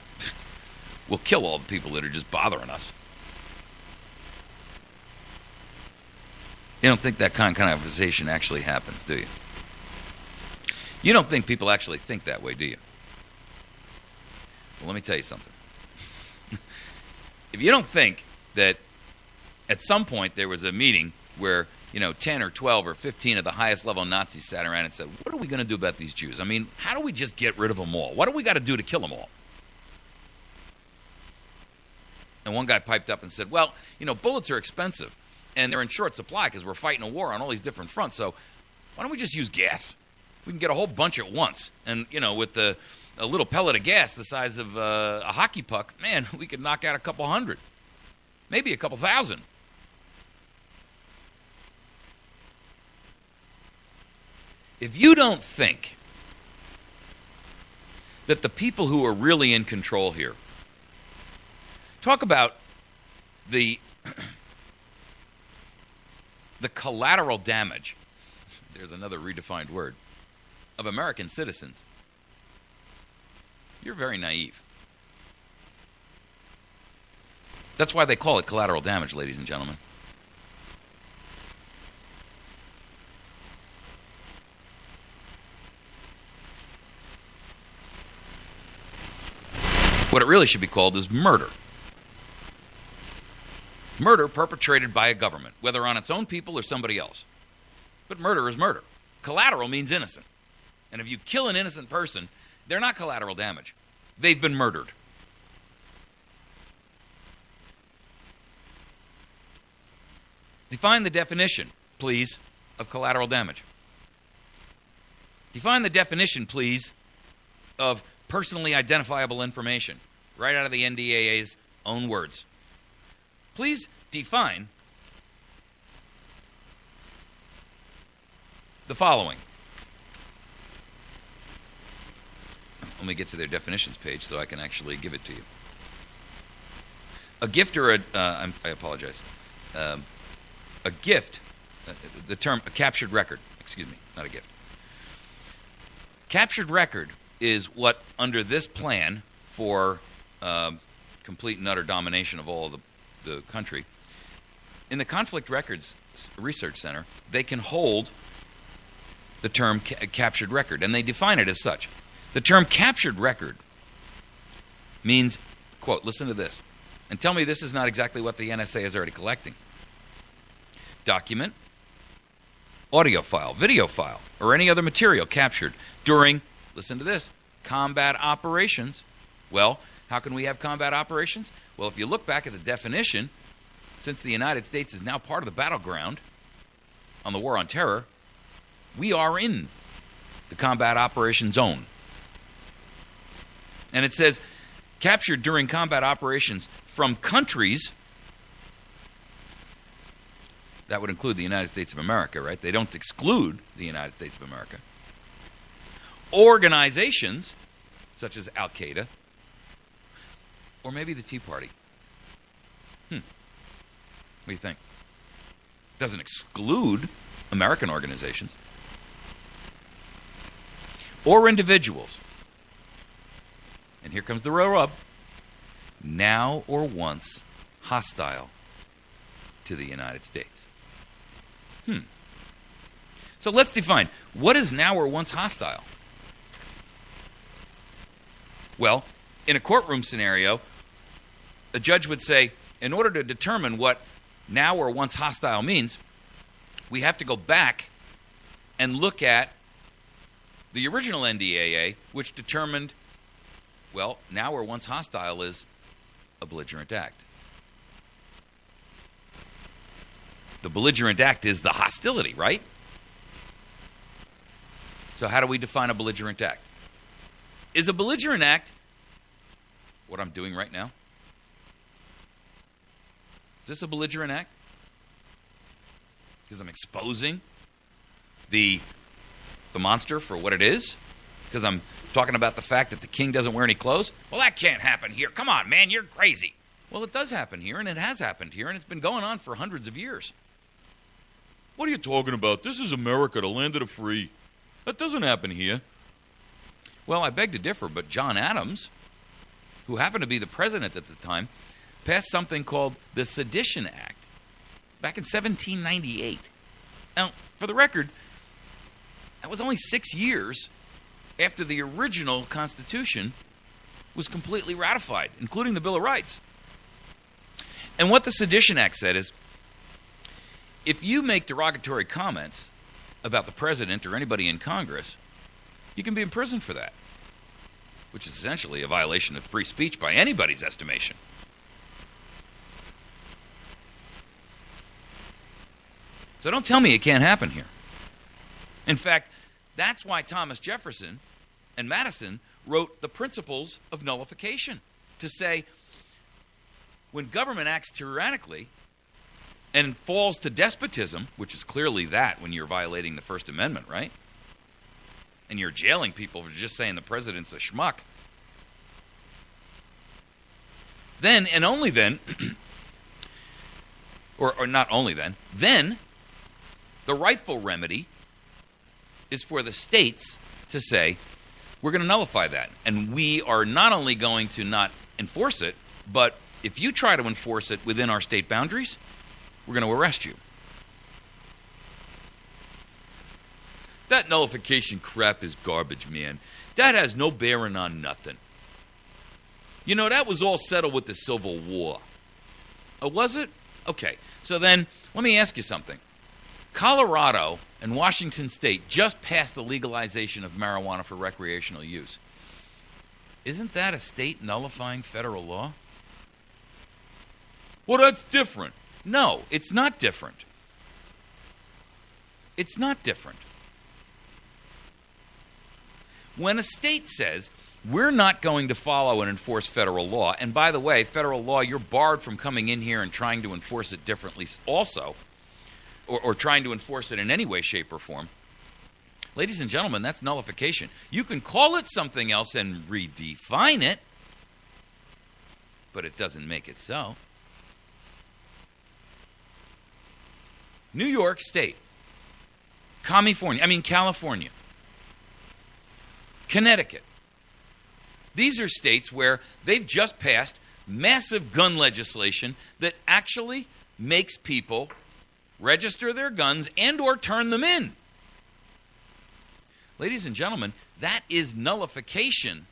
we'll kill all the people that are just bothering us. You don't think that kind of conversation actually happens, do you? You don't think people actually think that way, do you? Well, let me tell you something. If you don't think that at some point there was a meeting where, 10 or 12 or 15 of the highest level Nazis sat around and said, what are we going to do about these Jews? I mean, how do we just get rid of them all? What do we got to do to kill them all? And one guy piped up and said, well, bullets are expensive and they're in short supply because we're fighting a war on all these different fronts. So why don't we just use gas? We can get a whole bunch at once. And, with a little pellet of gas the size of a hockey puck, man, we could knock out a couple hundred, maybe a couple thousand. If you don't think that the people who are really in control here, talk about the collateral damage, there's another redefined word, of American citizens, you're very naive. That's why they call it collateral damage, ladies and gentlemen. What it really should be called is murder. Murder perpetrated by a government, whether on its own people or somebody else. But murder is murder. Collateral means innocent. And if you kill an innocent person, they're not collateral damage. They've been murdered. Define the definition, please, of collateral damage. Define the definition, please, of personally identifiable information, right out of the NDAA's own words. Please define the following. Let me get to their definitions page so I can actually give it to you. A gift or I apologize. A gift, the term a captured record, excuse me, not a gift. Captured record is what, under this plan for complete and utter domination of all of the country, in the Conflict Records Research Center, they can hold the term captured record, and they define it as such. The term captured record means, quote, listen to this, and tell me this is not exactly what the NSA is already collecting. Document, audio file, video file, or any other material captured during, listen to this, combat operations. Well, how can we have combat operations? Well, if you look back at the definition, since the United States is now part of the battleground on the war on terror, we are in the combat operation zone. And it says, captured during combat operations from countries, that would include the United States of America, right? They don't exclude the United States of America. Organizations, such as Al-Qaeda, or maybe the Tea Party. What do you think? Doesn't exclude American organizations. Or individuals. And here comes the real rub. Now or once hostile to the United States. So let's define, what is now or once hostile? Well, in a courtroom scenario, a judge would say, in order to determine what now or once hostile means, we have to go back and look at the original NDAA, which determined, well, now or once hostile is a belligerent act. The belligerent act is the hostility, right? So how do we define a belligerent act? Is a belligerent act what I'm doing right now? Is this a belligerent act? Because I'm exposing the monster for what it is? Because I'm talking about the fact that the king doesn't wear any clothes? Well, that can't happen here. Come on, man, you're crazy. Well, it does happen here, and it has happened here, and it's been going on for hundreds of years. What are you talking about? This is America, the land of the free. That doesn't happen here. Well, I beg to differ, but John Adams, who happened to be the president at the time, passed something called the Sedition Act back in 1798. Now, for the record, that was only 6 years after the original Constitution was completely ratified, including the Bill of Rights. And what the Sedition Act said is, if you make derogatory comments about the president or anybody in Congress, you can be imprisoned for that, which is essentially a violation of free speech by anybody's estimation. So don't tell me it can't happen here. In fact, That's why Thomas Jefferson and Madison wrote the Principles of Nullification, to say when government acts tyrannically and falls to despotism, which is clearly that when you're violating the First Amendment, right? And you're jailing people for just saying the president's a schmuck. Then, and only then, or not only then the rightful remedy is for the states to say, we're going to nullify that. And we are not only going to not enforce it, but if you try to enforce it within our state boundaries, we're going to arrest you. That nullification crap is garbage, man. That has no bearing on nothing. You know, that was all settled with the Civil War. Oh, was it? Okay. So then, let me ask you something. Colorado and Washington State just passed the legalization of marijuana for recreational use. Isn't that a state nullifying federal law? Well, that's different. No, it's not different. It's not different. When a state says, we're not going to follow and enforce federal law, and by the way, federal law, you're barred from coming in here and trying to enforce it differently also, or trying to enforce it in any way, shape, or form. Ladies and gentlemen, that's nullification. You can call it something else and redefine it, but it doesn't make it so. New York State, California, Connecticut. These are states where they've just passed massive gun legislation that actually makes people register their guns and or turn them in. Ladies and gentlemen, that is nullification,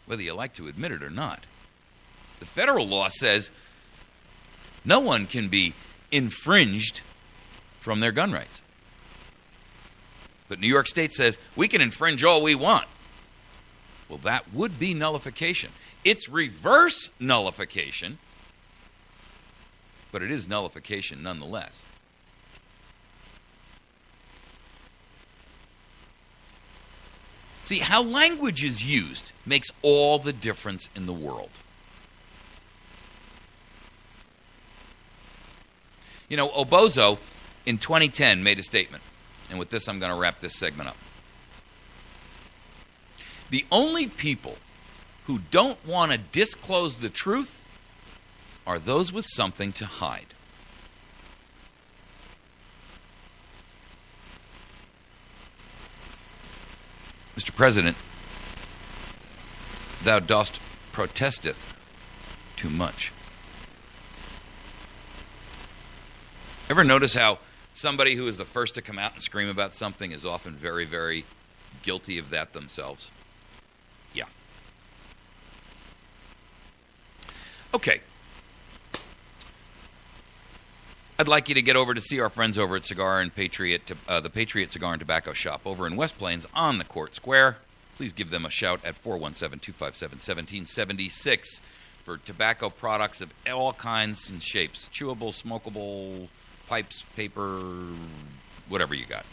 whether you like to admit it or not. The federal law says no one can be infringed from their gun rights. But New York State says we can infringe all we want. Well, that would be nullification. It's reverse nullification, but it is nullification nonetheless. See, how language is used makes all the difference in the world. You know, Obozo in 2010 made a statement, and with this I'm going to wrap this segment up. The only people who don't want to disclose the truth are those with something to hide. Mr. President, thou dost protesteth too much. Ever notice how somebody who is the first to come out and scream about something is often very, very guilty of that themselves? Yeah. Okay. I'd like you to get over to see our friends over at Cigar and Patriot, the Patriot Cigar and Tobacco Shop over in West Plains on the Court Square. Please give them a shout at 417-257-1776 for tobacco products of all kinds and shapes. Chewable, smokable, pipes, paper, whatever you got.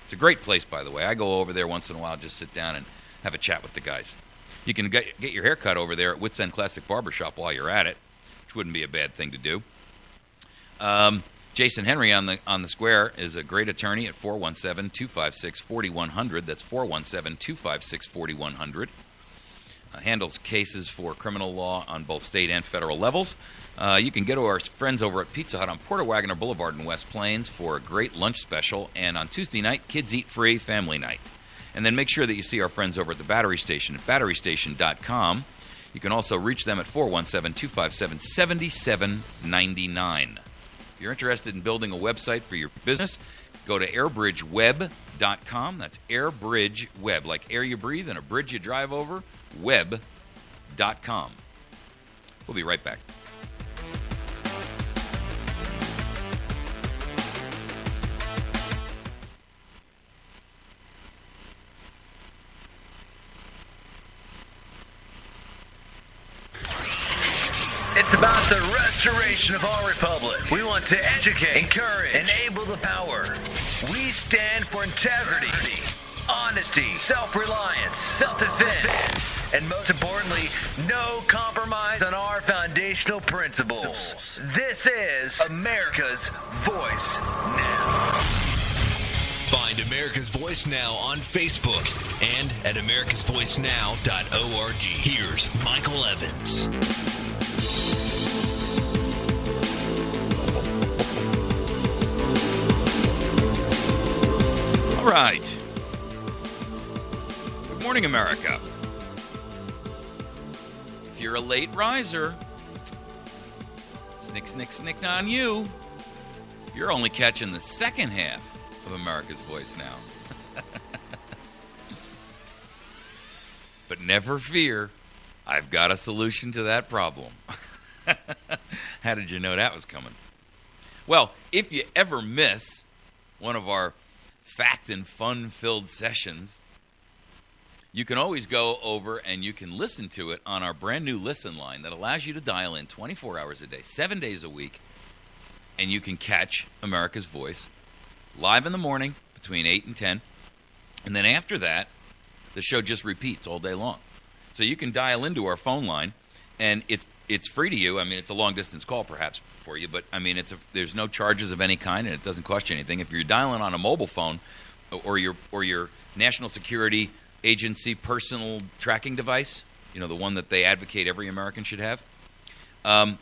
It's a great place, by the way. I go over there once in a while, just sit down and have a chat with the guys. You can get your hair cut over there at Wits End Classic Barbershop while you're at it, which wouldn't be a bad thing to do. Jason Henry on the square is a great attorney at 417-256-4100. That's 417-256-4100. Handles cases for criminal law on both state and federal levels. You can go to our friends over at Pizza Hut on Porter Wagoner Boulevard in West Plains for a great lunch special. And on Tuesday night, Kids Eat Free Family Night. And then make sure that you see our friends over at the Battery Station at batterystation.com. You can also reach them at 417-257-7799. If you're interested in building a website for your business, go to airbridgeweb.com. That's airbridgeweb, like air you breathe and a bridge you drive over, web.com. We'll be right back. It's It's about the restoration of our republic. We want to educate, encourage, enable the power. We stand for integrity, honesty, self-reliance, self-defense, and most importantly, no compromise on our foundational principles. This is America's Voice Now. Find America's Voice Now on Facebook and at americasvoicenow.org. Here's Michael Evans. All right. Good morning, America. If you're a late riser, snick on you. You're only catching the second half of America's Voice Now. But never fear, I've got a solution to that problem. How did you know that was coming? Well, if you ever miss one of our fact and fun-filled sessions, you can always go over and you can listen to it on our brand new listen line that allows you to dial in 24 hours a day, 7 days a week, and you can catch America's Voice live in the morning between 8 and 10. And then after that, the show just repeats all day long. So you can dial into our phone line, and it's free to you. I mean, it's a long-distance call perhaps for you, but, I mean, there's no charges of any kind, and it doesn't cost you anything. If you're dialing on a mobile phone or your national security agency personal tracking device, you know, the one that they advocate every American should have, then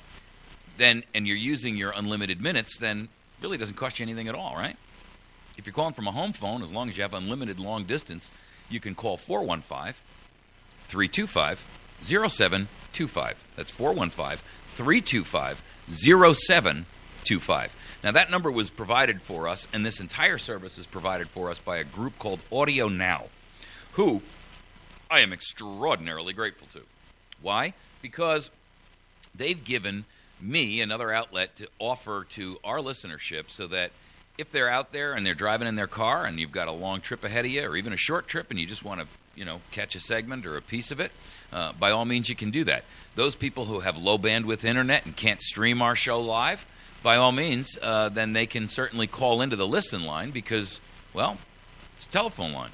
and you're using your unlimited minutes, then it really doesn't cost you anything at all, right? If you're calling from a home phone, as long as you have unlimited long distance, you can call 415-325-0725. That's 415-325-0725. Now, that number was provided for us, and this entire service is provided for us by a group called Audio Now, who I am extraordinarily grateful to. Why? Because they've given me another outlet to offer to our listenership so that if they're out there and they're driving in their car and you've got a long trip ahead of you or even a short trip and you just want to, catch a segment or a piece of it, by all means you can do that. Those people who have low bandwidth internet and can't stream our show live, by all means, then they can certainly call into the listen line because, well, it's a telephone line.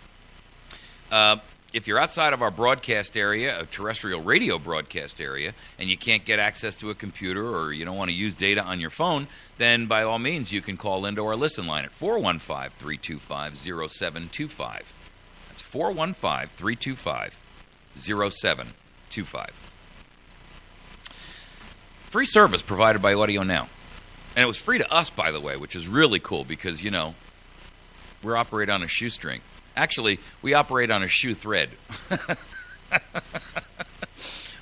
If you're outside of our broadcast area, a terrestrial radio broadcast area, and you can't get access to a computer or you don't want to use data on your phone, then by all means you can call into our listen line at 415-325-0725. That's 415-325-0725. Free service provided by Audio Now. And it was free to us, by the way, which is really cool because, we're operating on a shoestring. Actually, we operate on a shoe thread.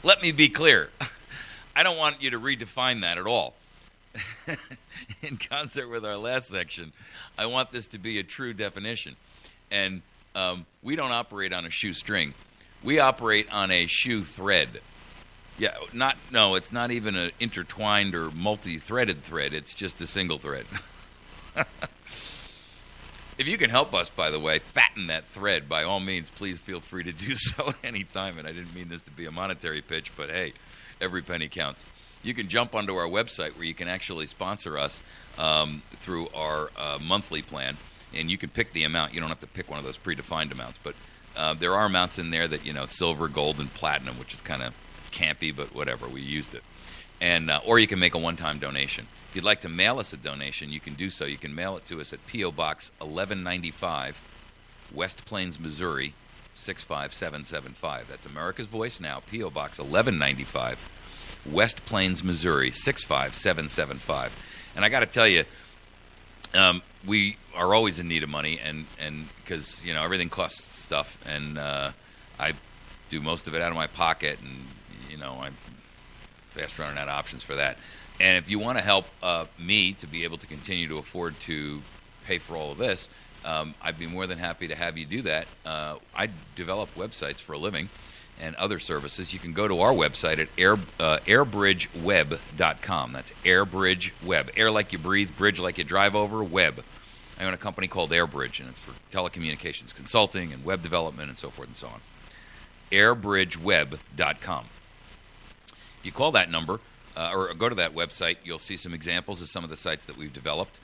Let me be clear. I don't want you to redefine that at all. In concert with our last section, I want this to be a true definition. And we don't operate on a shoestring. We operate on a shoe thread. Yeah, it's not even an intertwined or multi-threaded thread. It's just a single thread. If you can help us, by the way, fatten that thread, by all means, please feel free to do so at any time. And I didn't mean this to be a monetary pitch, but hey, every penny counts. You can jump onto our website where you can actually sponsor us through our monthly plan, and you can pick the amount. You don't have to pick one of those predefined amounts, but there are amounts in there that, silver, gold, and platinum, which is kind of campy, but whatever, we used it. And or you can make a one-time donation. If you'd like to mail us a donation, you can do so. You can mail it to us at P.O. Box 1195, West Plains, Missouri, 65775. That's America's Voice Now, P.O. Box 1195, West Plains, Missouri, 65775. And I got to tell you, we are always in need of money, and because, everything costs stuff, and I do most of it out of my pocket, and, I'm fast running out of options for that. And if you want to help me to be able to continue to afford to pay for all of this, I'd be more than happy to have you do that. I develop websites for a living and other services. You can go to our website at airbridgeweb.com. That's airbridgeweb. Air like you breathe, bridge like you drive over, web. I own a company called Airbridge, and it's for telecommunications consulting and web development and so forth and so on. airbridgeweb.com. If you call that number, or go to that website. You'll see some examples of some of the sites that we've developed.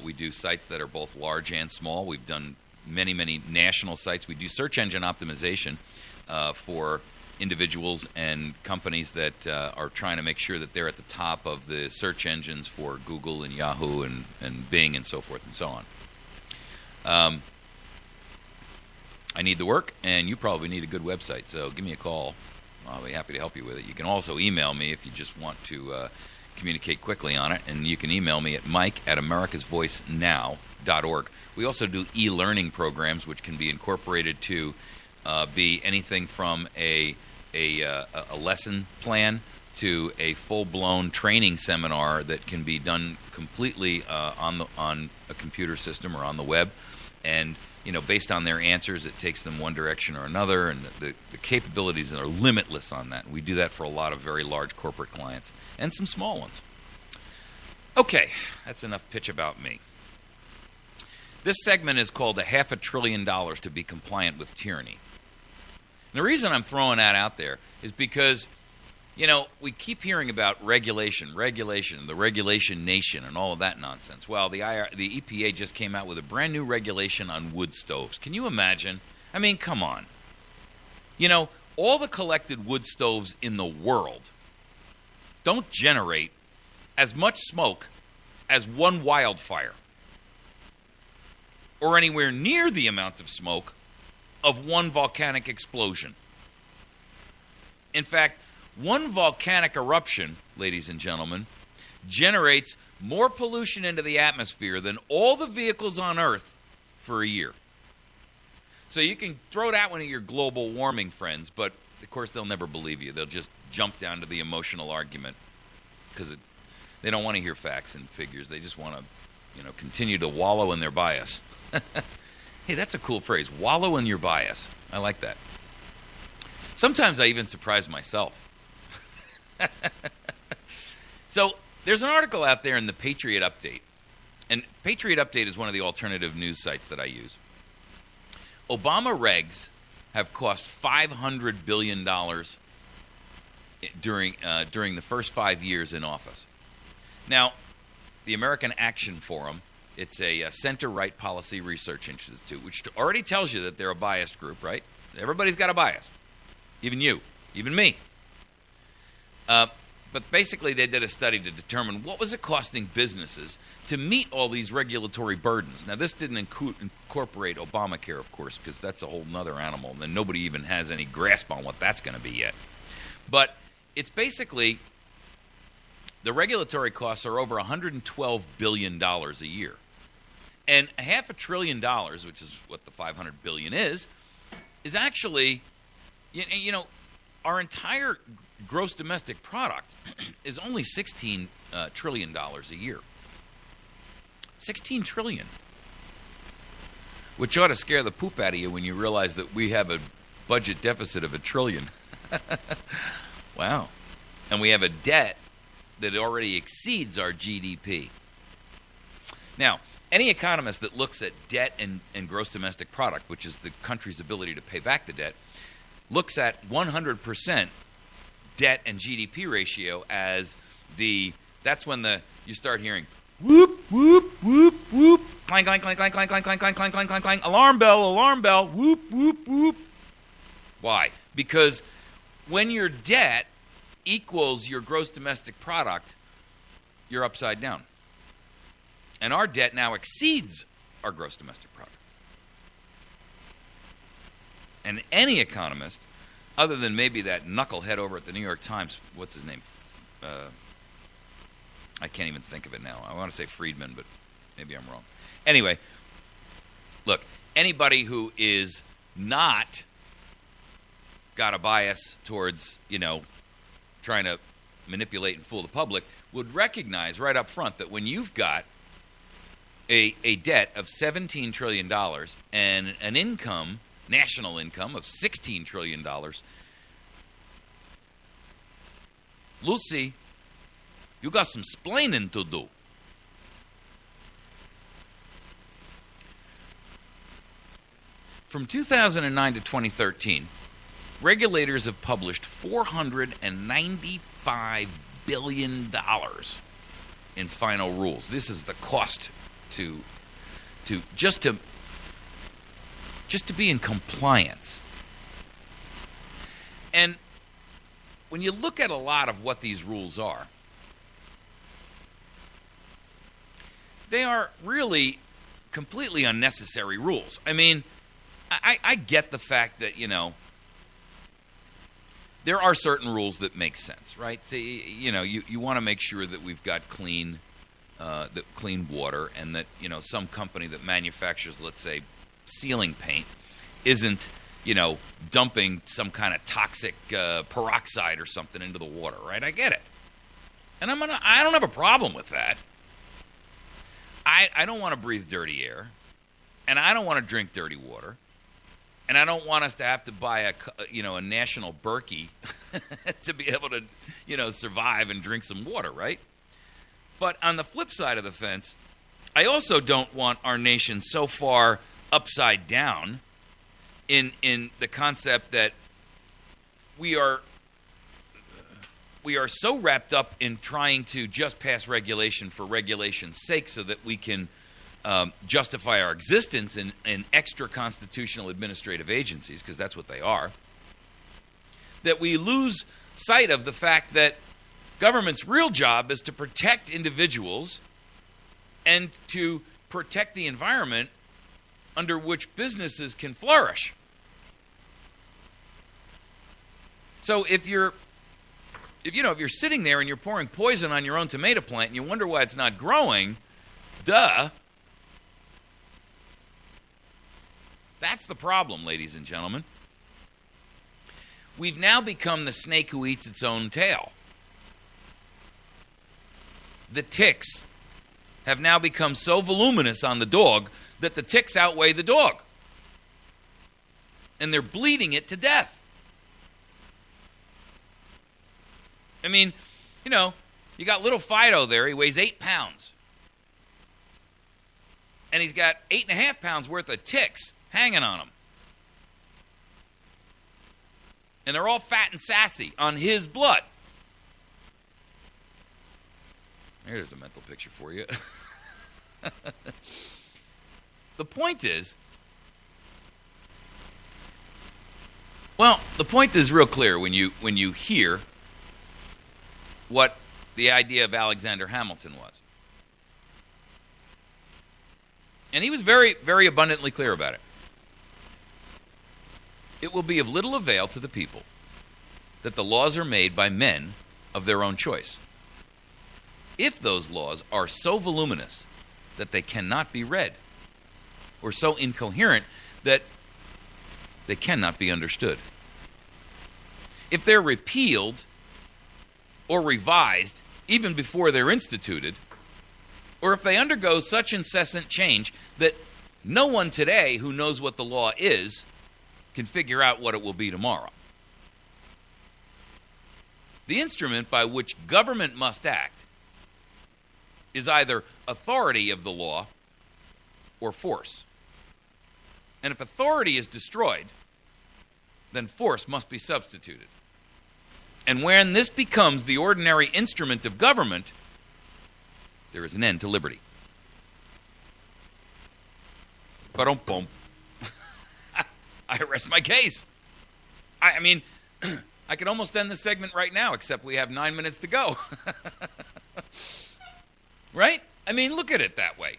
We do sites that are both large and small. We've done many, many national sites. We do search engine optimization for individuals and companies that are trying to make sure that they're at the top of the search engines for Google and Yahoo and Bing and so forth and so on. I need the work, and you probably need a good website, so give me a call. I'll be happy to help you with it. You can also email me if you just want to communicate quickly on it, and you can email me at mike@americasvoicenow.org. We also do e-learning programs, which can be incorporated to be anything from a lesson plan to a full-blown training seminar that can be done completely on a computer system or on the web, and based on their answers, it takes them one direction or another, and the capabilities are limitless on that. We do that for a lot of very large corporate clients and some small ones. Okay, that's enough pitch about me. This segment is called $500 billion to be compliant with tyranny. And the reason I'm throwing that out there is because, we keep hearing about regulation, the regulation nation, and all of that nonsense. Well, the EPA just came out with a brand new regulation on wood stoves. Can you imagine? I mean, come on. All the collected wood stoves in the world don't generate as much smoke as one wildfire, or anywhere near the amount of smoke of one volcanic explosion. In fact, one volcanic eruption, ladies and gentlemen, generates more pollution into the atmosphere than all the vehicles on Earth for a year. So you can throw that one at your global warming friends, but of course they'll never believe you. They'll just jump down to the emotional argument because they don't want to hear facts and figures. They just want to, continue to wallow in their bias. Hey, that's a cool phrase, wallow in your bias. I like that. Sometimes I even surprise myself. So there's an article out there in the Patriot Update, and Patriot Update is one of the alternative news sites that I use. Obama regs have cost $500 billion during the first 5 years in office. Now, the American Action Forum, it's a center-right policy research institute, which already tells you that they're a biased group, right? Everybody's got a bias. Even you. Even me. But basically, they did a study to determine what was it costing businesses to meet all these regulatory burdens. Now, this didn't incorporate Obamacare, of course, because that's a whole other animal, and nobody even has any grasp on what that's going to be yet. But it's basically, the regulatory costs are over $112 billion a year. And $500 billion, which is what the $500 billion is actually, our entire gross domestic product is only $16 trillion a year. $16 trillion. Which ought to scare the poop out of you when you realize that we have a budget deficit of $1 trillion. Wow. And we have a debt that already exceeds our GDP. Now, any economist that looks at debt and gross domestic product, which is the country's ability to pay back the debt, looks at 100% debt and GDP ratio as that's when you start hearing whoop, whoop, whoop, whoop, clang, clang, clang, clang, clang, clang, clang, clang, clang, clang, clang, clang, alarm bell, whoop, whoop, whoop. Why? Because when your debt equals your gross domestic product, you're upside down. And our debt now exceeds our gross domestic product. And any economist, other than maybe that knucklehead over at the New York Times, what's his name? I can't even think of it now. I want to say Friedman, but maybe I'm wrong. Anyway, look, anybody who is not got a bias towards, trying to manipulate and fool the public would recognize right up front that when you've got a debt of $17 trillion and an income, national income, of $16 trillion, Lucy, you got some splaining to do. From 2009 to 2013, regulators have published 495 billion in final rules. This is the cost to just to be in compliance. And when you look at a lot of what these rules are, they are really completely unnecessary rules. I mean, I get the fact that, there are certain rules that make sense, right? So, you want to make sure that we've got clean water, and that, some company that manufactures, let's say, ceiling paint isn't, dumping some kind of toxic peroxide or something into the water, right? I get it. And I don't have a problem with that. I don't want to breathe dirty air, and I don't want to drink dirty water, and I don't want us to have to buy a national Berkey to be able to, survive and drink some water, right? But on the flip side of the fence, I also don't want our nation so far upside down in the concept that we are so wrapped up in trying to just pass regulation for regulation's sake so that we can justify our existence in extra constitutional administrative agencies, because that's what they are, that we lose sight of the fact that government's real job is to protect individuals and to protect the environment under which businesses can flourish. So if you're sitting there and you're pouring poison on your own tomato plant and you wonder why it's not growing, duh. That's the problem, ladies and gentlemen. We've now become the snake who eats its own tail. The ticks have now become so voluminous on the dog that the ticks outweigh the dog. And they're bleeding it to death. I mean, you got little Fido there. He weighs 8 pounds. And he's got 8.5 pounds worth of ticks hanging on him. And they're all fat and sassy on his blood. There's a mental picture for you. The point is real clear when you hear what the idea of Alexander Hamilton was. And he was very, very abundantly clear about it. It will be of little avail to the people that the laws are made by men of their own choice, if those laws are so voluminous that they cannot be read, or so incoherent that they cannot be understood. If they're repealed or revised even before they're instituted, or if they undergo such incessant change that no one today who knows what the law is can figure out what it will be tomorrow. The instrument by which government must act is either authority of the law or force. And if authority is destroyed, then force must be substituted. And when this becomes the ordinary instrument of government, there is an end to liberty. Ba-dum-bum. I rest my case. I mean, I could almost end this segment right now, except we have 9 minutes to go. Right? I mean, look at it that way.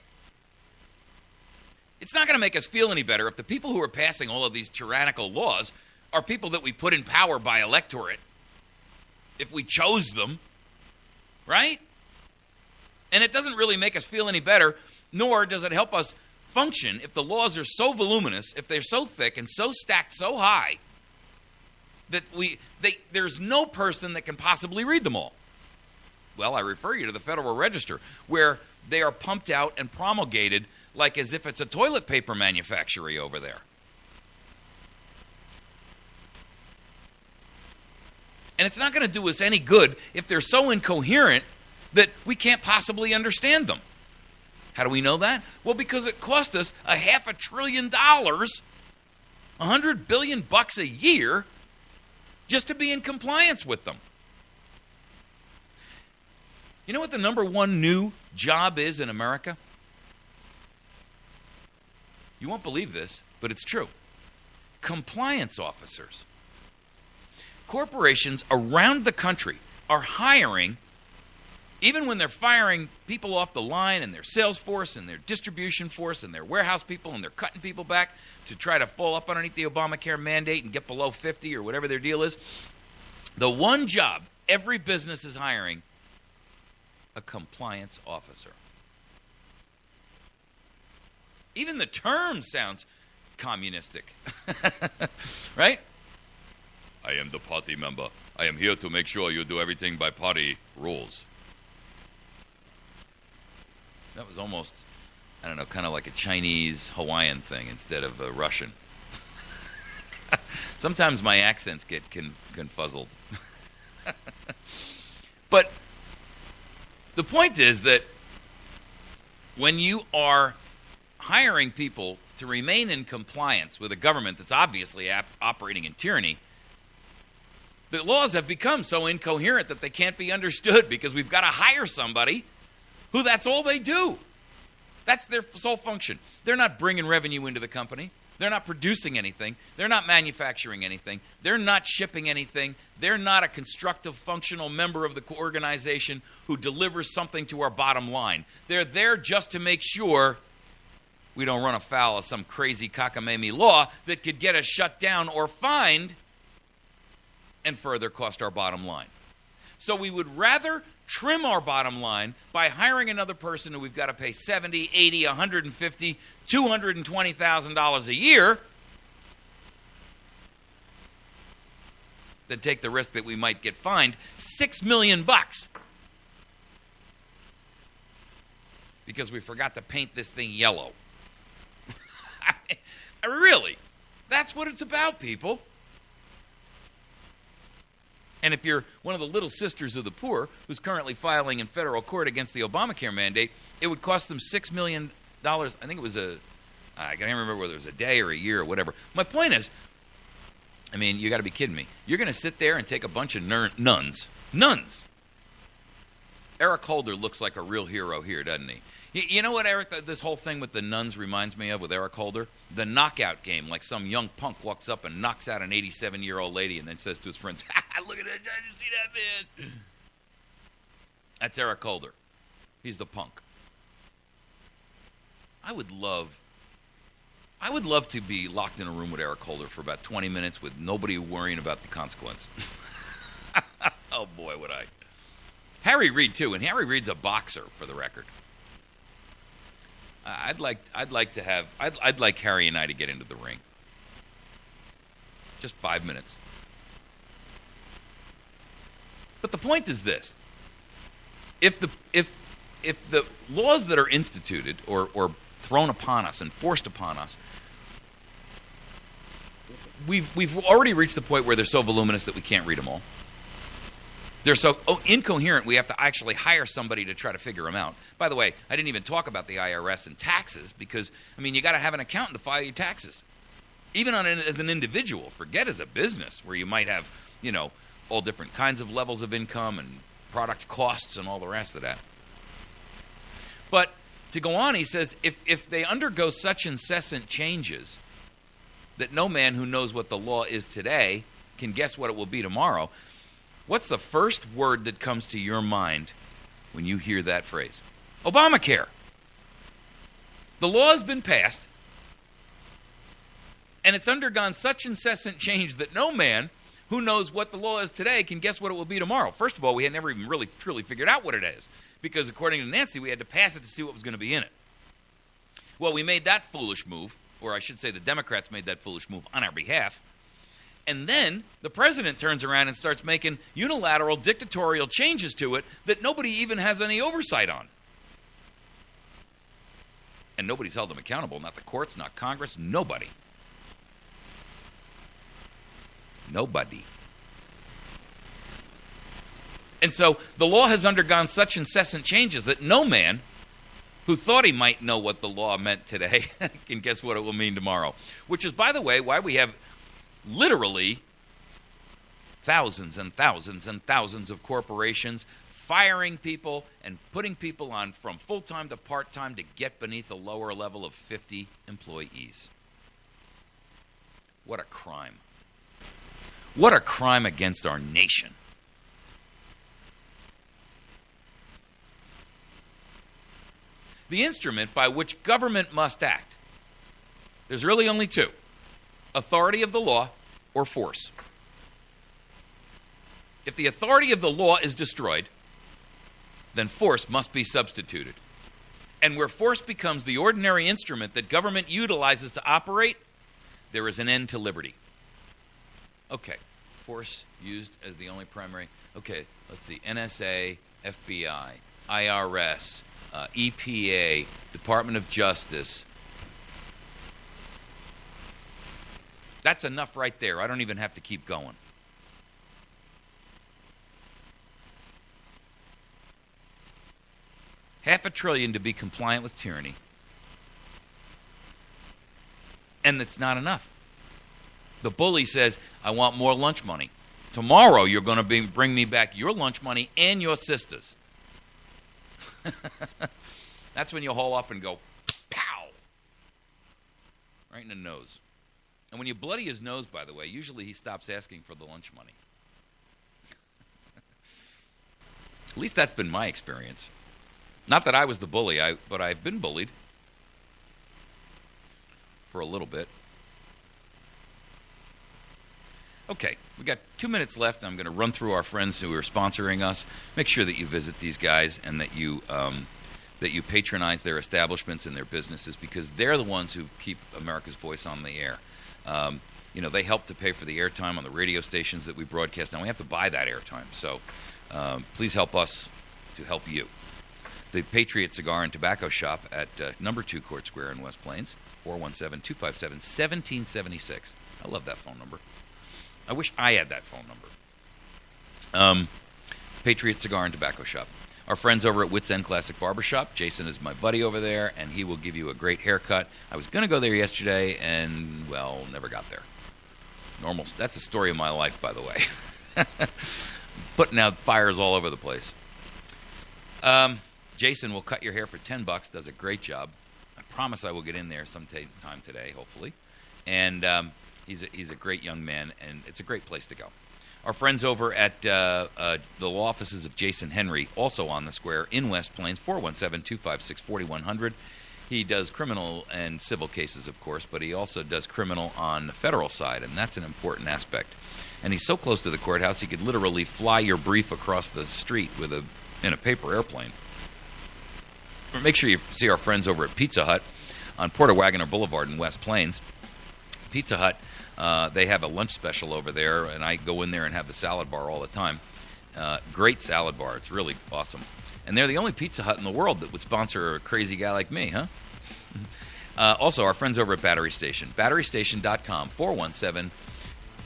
It's not going to make us feel any better if the people who are passing all of these tyrannical laws are people that we put in power by electorate, if we chose them, right? And it doesn't really make us feel any better, nor does it help us function if the laws are so voluminous, if they're so thick and so stacked so high that there's no person that can possibly read them all. Well, I refer you to the Federal Register, where they are pumped out and promulgated like as if it's a toilet paper manufactory over there. And it's not going to do us any good if they're so incoherent that we can't possibly understand them. How do we know that? Well, because it cost us $500 billion, $100 billion a year, just to be in compliance with them. You know what the number one new job is in America? You won't believe this, but it's true. Compliance officers. Corporations around the country are hiring, even when they're firing people off the line and their sales force and their distribution force and their warehouse people, and they're cutting people back to try to fall up underneath the Obamacare mandate and get below 50 or whatever their deal is. The one job every business is hiring, a compliance officer. Even the term sounds communistic, right? I am the party member. I am here to make sure you do everything by party rules. That was almost, I don't know, kind of like a Chinese Hawaiian thing instead of a Russian. Sometimes my accents get confuzzled. But the point is that when you are hiring people to remain in compliance with a government that's obviously operating in tyranny, the laws have become so incoherent that they can't be understood because we've got to hire somebody who that's all they do. That's their sole function. They're not bringing revenue into the company. They're not producing anything. They're not manufacturing anything. They're not shipping anything. They're not a constructive, functional member of the organization who delivers something to our bottom line. They're there just to make sure we don't run afoul of some crazy cockamamie law that could get us shut down or fined and further cost our bottom line. So we would rather trim our bottom line by hiring another person who we've got to pay $70, $80, $150, $220,000 a year than take the risk that we might get fined $6 million because we forgot to paint this thing yellow. Really, that's what it's about, people. And if you're one of the little sisters of the poor who's currently filing in federal court against the Obamacare mandate, it would cost them $6 million. I think it was I can't remember whether it was a day or a year or whatever. My point is, I mean, you got to be kidding me. You're going to sit there and take a bunch of nuns. Eric Holder looks like a real hero here, doesn't he? You know what, Eric, this whole thing with the nuns reminds me of with Eric Holder? The knockout game, like some young punk walks up and knocks out an 87-year-old lady and then says to his friends, look at that, did you see that, man? That's Eric Holder. He's the punk. I would love to be locked in a room with Eric Holder for about 20 minutes with nobody worrying about the consequence. Oh, boy, would I. Harry Reid, too, and Harry Reid's a boxer, for the record. I'd like Harry and I to get into the ring. Just 5 minutes. But the point is this: if the laws that are instituted or thrown upon us and forced upon us, we've already reached the point where they're so voluminous that we can't read them all. They're so incoherent, we have to actually hire somebody to try to figure them out. By the way, I didn't even talk about the IRS and taxes because, I mean, you got to have an accountant to file your taxes. Even as an individual, forget as a business where you might have, all different kinds of levels of income and product costs and all the rest of that. But to go on, he says, if they undergo such incessant changes that no man who knows what the law is today can guess what it will be tomorrow, what's the first word that comes to your mind when you hear that phrase? Obamacare. The law has been passed, and it's undergone such incessant change that no man who knows what the law is today can guess what it will be tomorrow. First of all, we had never even really truly figured out what it is, because according to Nancy, we had to pass it to see what was going to be in it. Well, we made that foolish move, or I should say the Democrats made that foolish move on our behalf. And then the president turns around and starts making unilateral dictatorial changes to it that nobody even has any oversight on. And nobody's held them accountable, not the courts, not Congress, nobody. Nobody. And so the law has undergone such incessant changes that no man who thought he might know what the law meant today can guess what it will mean tomorrow. Which is, by the way, why we have literally thousands and thousands and thousands of corporations firing people and putting people on from full-time to part-time to get beneath a lower level of 50 employees. What a crime. What a crime against our nation. The instrument by which government must act. There's really only two: authority of the law or force. If the authority of the law is destroyed, then force must be substituted. And where force becomes the ordinary instrument that government utilizes to operate, there is an end to liberty. Okay, force used as the only primary. Okay, let's see. NSA, FBI, IRS, EPA, Department of Justice. That's enough right there. I don't even have to keep going. $500 billion to be compliant with tyranny. And it's not enough. The bully says, I want more lunch money. Tomorrow you're going to bring me back your lunch money and your sister's. That's when you haul up and go, pow! Right in the nose. And when you bloody his nose, by the way, usually he stops asking for the lunch money. At least that's been my experience. Not that I was the bully, but I've been bullied for a little bit. Okay, we got 2 minutes left. I'm going to run through our friends who are sponsoring us. Make sure that you visit these guys and that you patronize their establishments and their businesses, because they're the ones who keep America's voice on the air. They help to pay for the airtime on the radio stations that we broadcast. Now we have to buy that airtime, so please help us to help you. The Patriot Cigar and Tobacco Shop at number 2 Court Square in West Plains, 417-257-1776. I love that phone number. I wish I had that phone number. Patriot Cigar and Tobacco Shop. Our friends over at Wits End Classic Barbershop. Jason is my buddy over there, and he will give you a great haircut. I was going to go there yesterday, and, well, never got there. Normal. That's the story of my life, by the way. Putting out fires all over the place. Jason will cut your hair for $10. Does a great job. I promise I will get in there sometime today, hopefully. And he's a great young man, and it's a great place to go. Our friends over at the law offices of Jason Henry, also on the square in West Plains, 417-256-4100. He does criminal and civil cases, of course, but he also does criminal on the federal side, and that's an important aspect. And he's so close to the courthouse, he could literally fly your brief across the street in a paper airplane. Make sure you see our friends over at Pizza Hut on Porter Wagoner Boulevard in West Plains. Pizza Hut, they have a lunch special over there, and I go in there and have the salad bar all the time. Great salad bar. It's really awesome. And they're the only Pizza Hut in the world that would sponsor a crazy guy like me, huh? Also, our friends over at Battery Station. BatteryStation.com,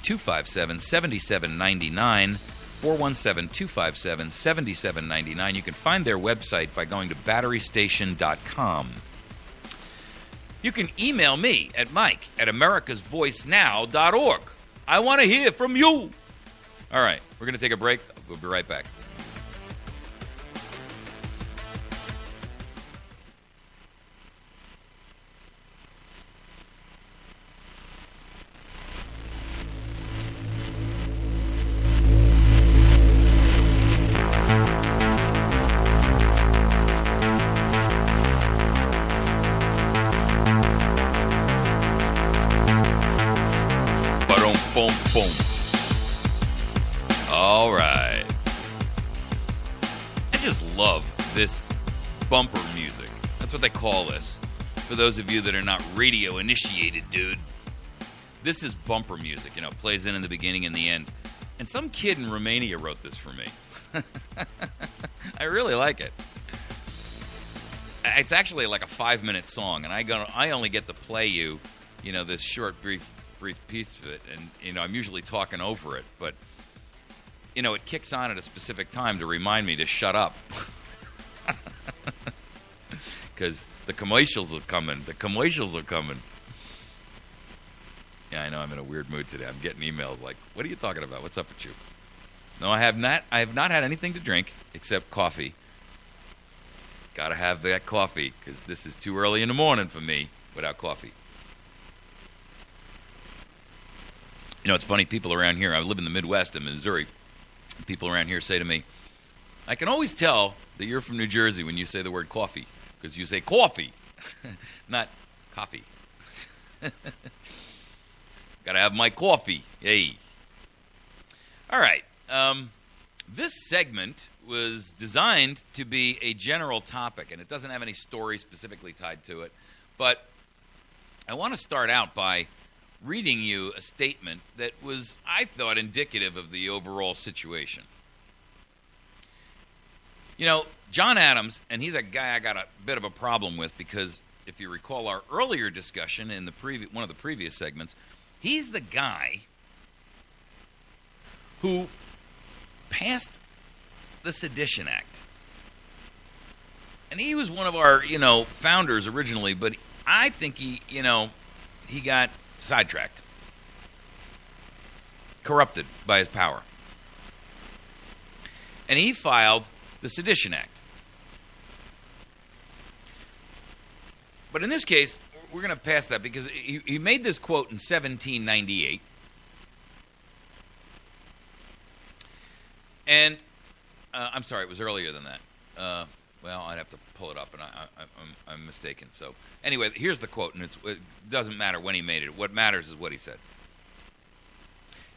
417-257-7799. 417-257-7799. You can find their website by going to batterystation.com. You can email me at mike@americasvoicenow.org. I want to hear from you. All right, we're going to take a break. We'll be right back. Boom, boom. All right. I just love this bumper music. That's what they call this. For those of you that are not radio initiated, dude. This is bumper music. It plays in the beginning and the end. And some kid in Romania wrote this for me. I really like it. It's actually like a 5-minute song, and I only get to play you, this short, brief piece of it, and I'm usually talking over it, but it kicks on at a specific time to remind me to shut up, because the commercials are coming. Yeah, I know I'm in a weird mood today. I'm getting emails like, "What are you talking about? What's up with you?" No, I have not. I have not had anything to drink except coffee. Got to have that coffee because this is too early in the morning for me without coffee. You know, it's funny. People around here, I live in the Midwest in Missouri. People around here say to me, I can always tell that you're from New Jersey when you say the word coffee because you say coffee, not coffee. Got to have my coffee. Hey. All right. This segment was designed to be a general topic, and it doesn't have any story specifically tied to it. But I want to start out by reading you a statement that was, I thought, indicative of the overall situation. You know, John Adams, and he's a guy I got a bit of a problem with because if you recall our earlier discussion in one of the previous segments, he's the guy who passed the Sedition Act. And he was one of our, founders originally, but I think he got sidetracked, corrupted by his power. And he filed the Sedition Act. But in this case, we're going to pass that because he made this quote in 1798. And, I'm sorry, it was earlier than that. Well, I'd have to pull it up, and I'm mistaken. So, anyway, here's the quote, and it doesn't matter when he made it. What matters is what he said.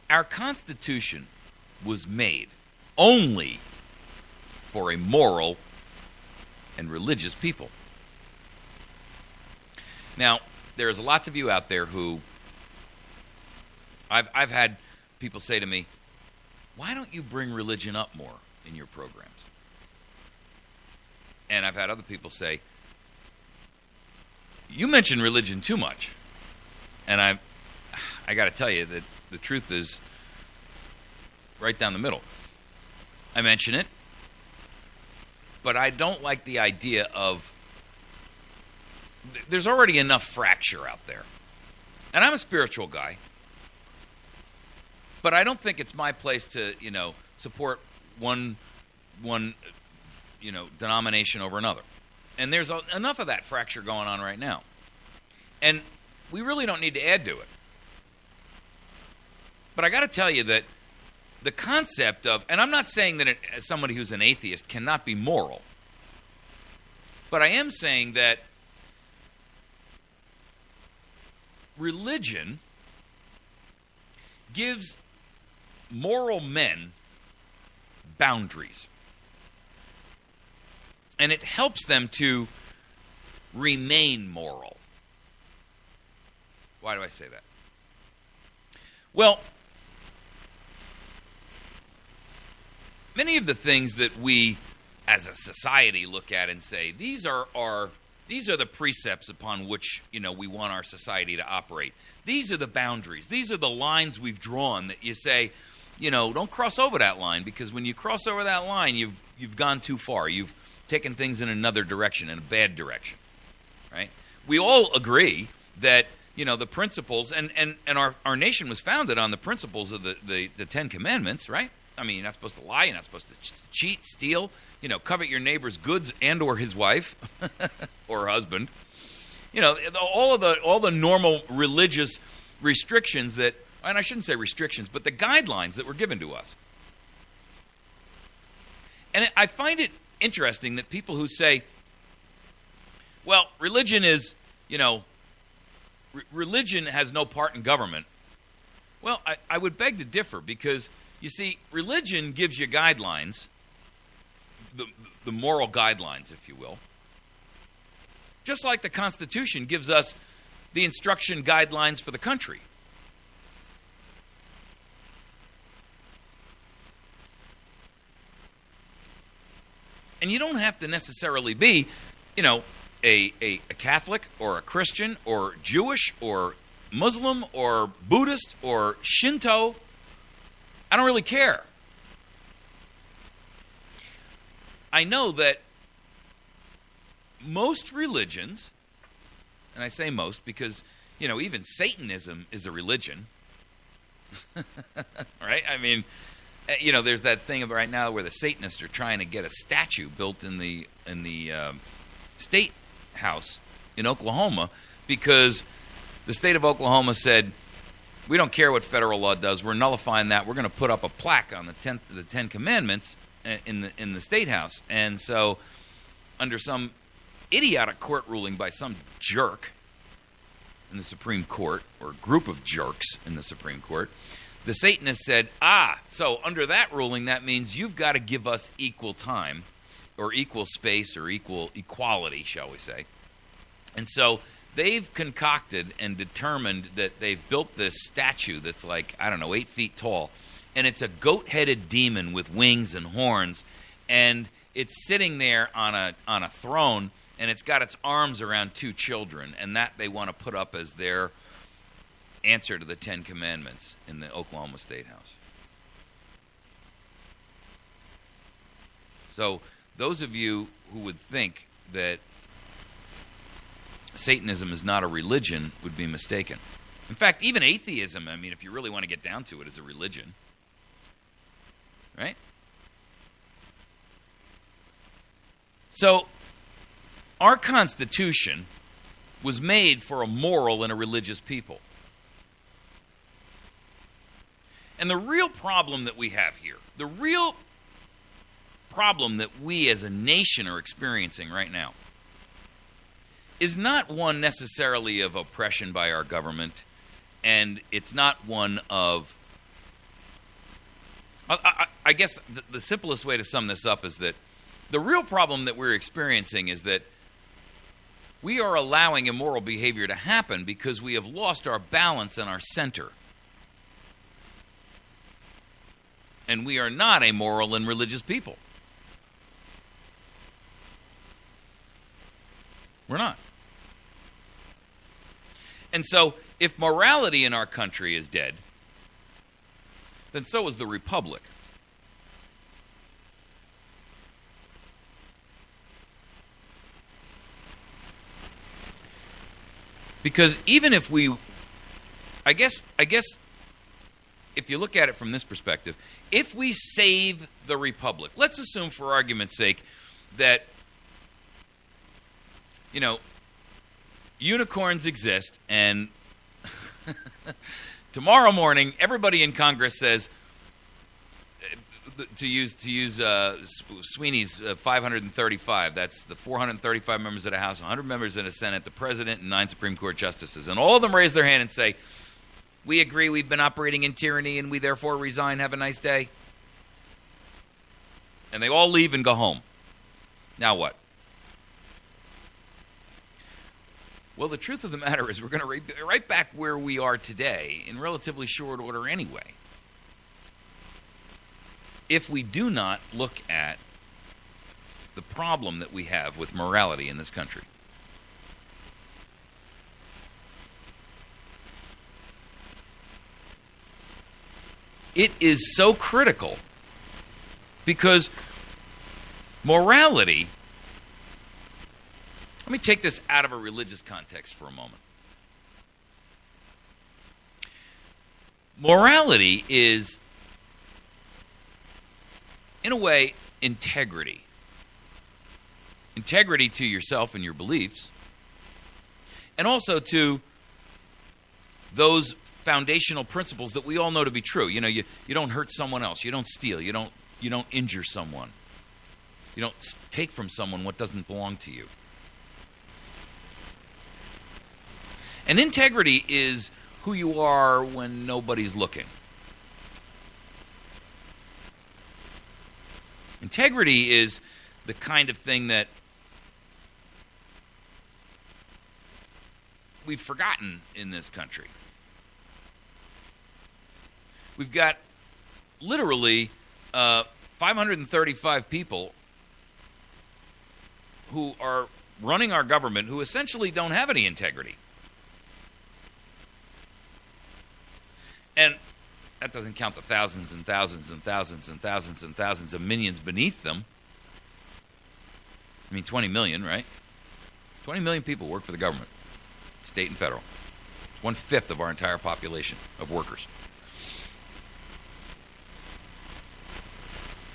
Our Constitution was made only for a moral and religious people. Now, there's lots of you out there who I've had people say to me, why don't you bring religion up more in your programs? And I've had other people say, you mention religion too much. And I got to tell you that the truth is right down the middle. I mention it, but I don't like the idea of there's already enough fracture out there. And I'm a spiritual guy, but I don't think it's my place to, support one denomination over another. And there's enough of that fracture going on right now. And we really don't need to add to it. But I got to tell you that the concept of, and I'm not saying that as somebody who's an atheist cannot be moral, but I am saying that religion gives moral men boundaries. And it helps them to remain moral. Why do I say that? Well, many of the things that we as a society look at and say, these are the precepts upon which, we want our society to operate. These are the boundaries. These are the lines we've drawn that you say, don't cross over that line, because when you cross over that line, you've gone too far. You've taken things in another direction, in a bad direction, right? We all agree that, the principles, and our nation was founded on the principles of the Ten Commandments, right? I mean, you're not supposed to lie, you're not supposed to cheat, steal, covet your neighbor's goods and or his wife or husband. All the normal religious restrictions that, and I shouldn't say restrictions, but the guidelines that were given to us. And I find it interesting that people who say, well, religion is, religion has no part in government. Well, I would beg to differ, because, you see, religion gives you guidelines, the moral guidelines, if you will, just like the Constitution gives us the instruction guidelines for the country. And you don't have to necessarily be, a Catholic or a Christian or Jewish or Muslim or Buddhist or Shinto. I don't really care. I know that most religions, and I say most because, even Satanism is a religion, right? I mean, there's that thing right now where the Satanists are trying to get a statue built in the state house in Oklahoma because the state of Oklahoma said, we don't care what federal law does. We're nullifying that. We're going to put up a plaque on the Ten Commandments in the state house. And so, under some idiotic court ruling by some jerk in the Supreme Court, or group of jerks in the Supreme Court, the Satanists said, so under that ruling, that means you've got to give us equal time, or equal space, or equal equality, shall we say. And so they've concocted and determined that they've built this statue that's 8 feet tall. And it's a goat-headed demon with wings and horns. And it's sitting there on a throne, and it's got its arms around two children. And that they want to put up as their answer to the Ten Commandments in the Oklahoma State House. So those of you who would think that Satanism is not a religion would be mistaken. In fact, even atheism, if you really want to get down to it, is a religion. Right? So, our Constitution was made for a moral and a religious people. And the real problem that we have here, the real problem that we as a nation are experiencing right now, is not one necessarily of oppression by our government, and it's not one of... I guess the simplest way to sum this up is that the real problem that we're experiencing is that we are allowing immoral behavior to happen because we have lost our balance and our center. And we are not a moral and religious people. We're not. And so, if morality in our country is dead, then so is the republic. Because even if I guess if you look at it from this perspective, if we save the republic, let's assume for argument's sake that, unicorns exist, and tomorrow morning everybody in Congress says, to use Sweeney's 535, that's the 435 members of the House, 100 members of the Senate, the President, and 9 Supreme Court justices. And all of them raise their hand and say, we agree we've been operating in tyranny and we therefore resign. Have a nice day. And they all leave and go home. Now what? Well, the truth of the matter is we're going to be right back where we are today in relatively short order anyway, if we do not look at the problem that we have with morality in this country. It is so critical because morality... Let me take this out of a religious context for a moment. Morality is, in a way, integrity. Integrity to yourself and your beliefs, and also to those foundational principles that we all know to be true. You don't hurt someone else. You don't steal. You don't injure someone. You don't take from someone what doesn't belong to you. And integrity is who you are when nobody's looking. Integrity is the kind of thing that we've forgotten in this country. We've got literally 535 people who are running our government who essentially don't have any integrity. And that doesn't count the thousands and thousands and thousands and thousands and thousands of minions beneath them. 20 million, right? 20 million people work for the government, state and federal. It's 1/5 of our entire population of workers.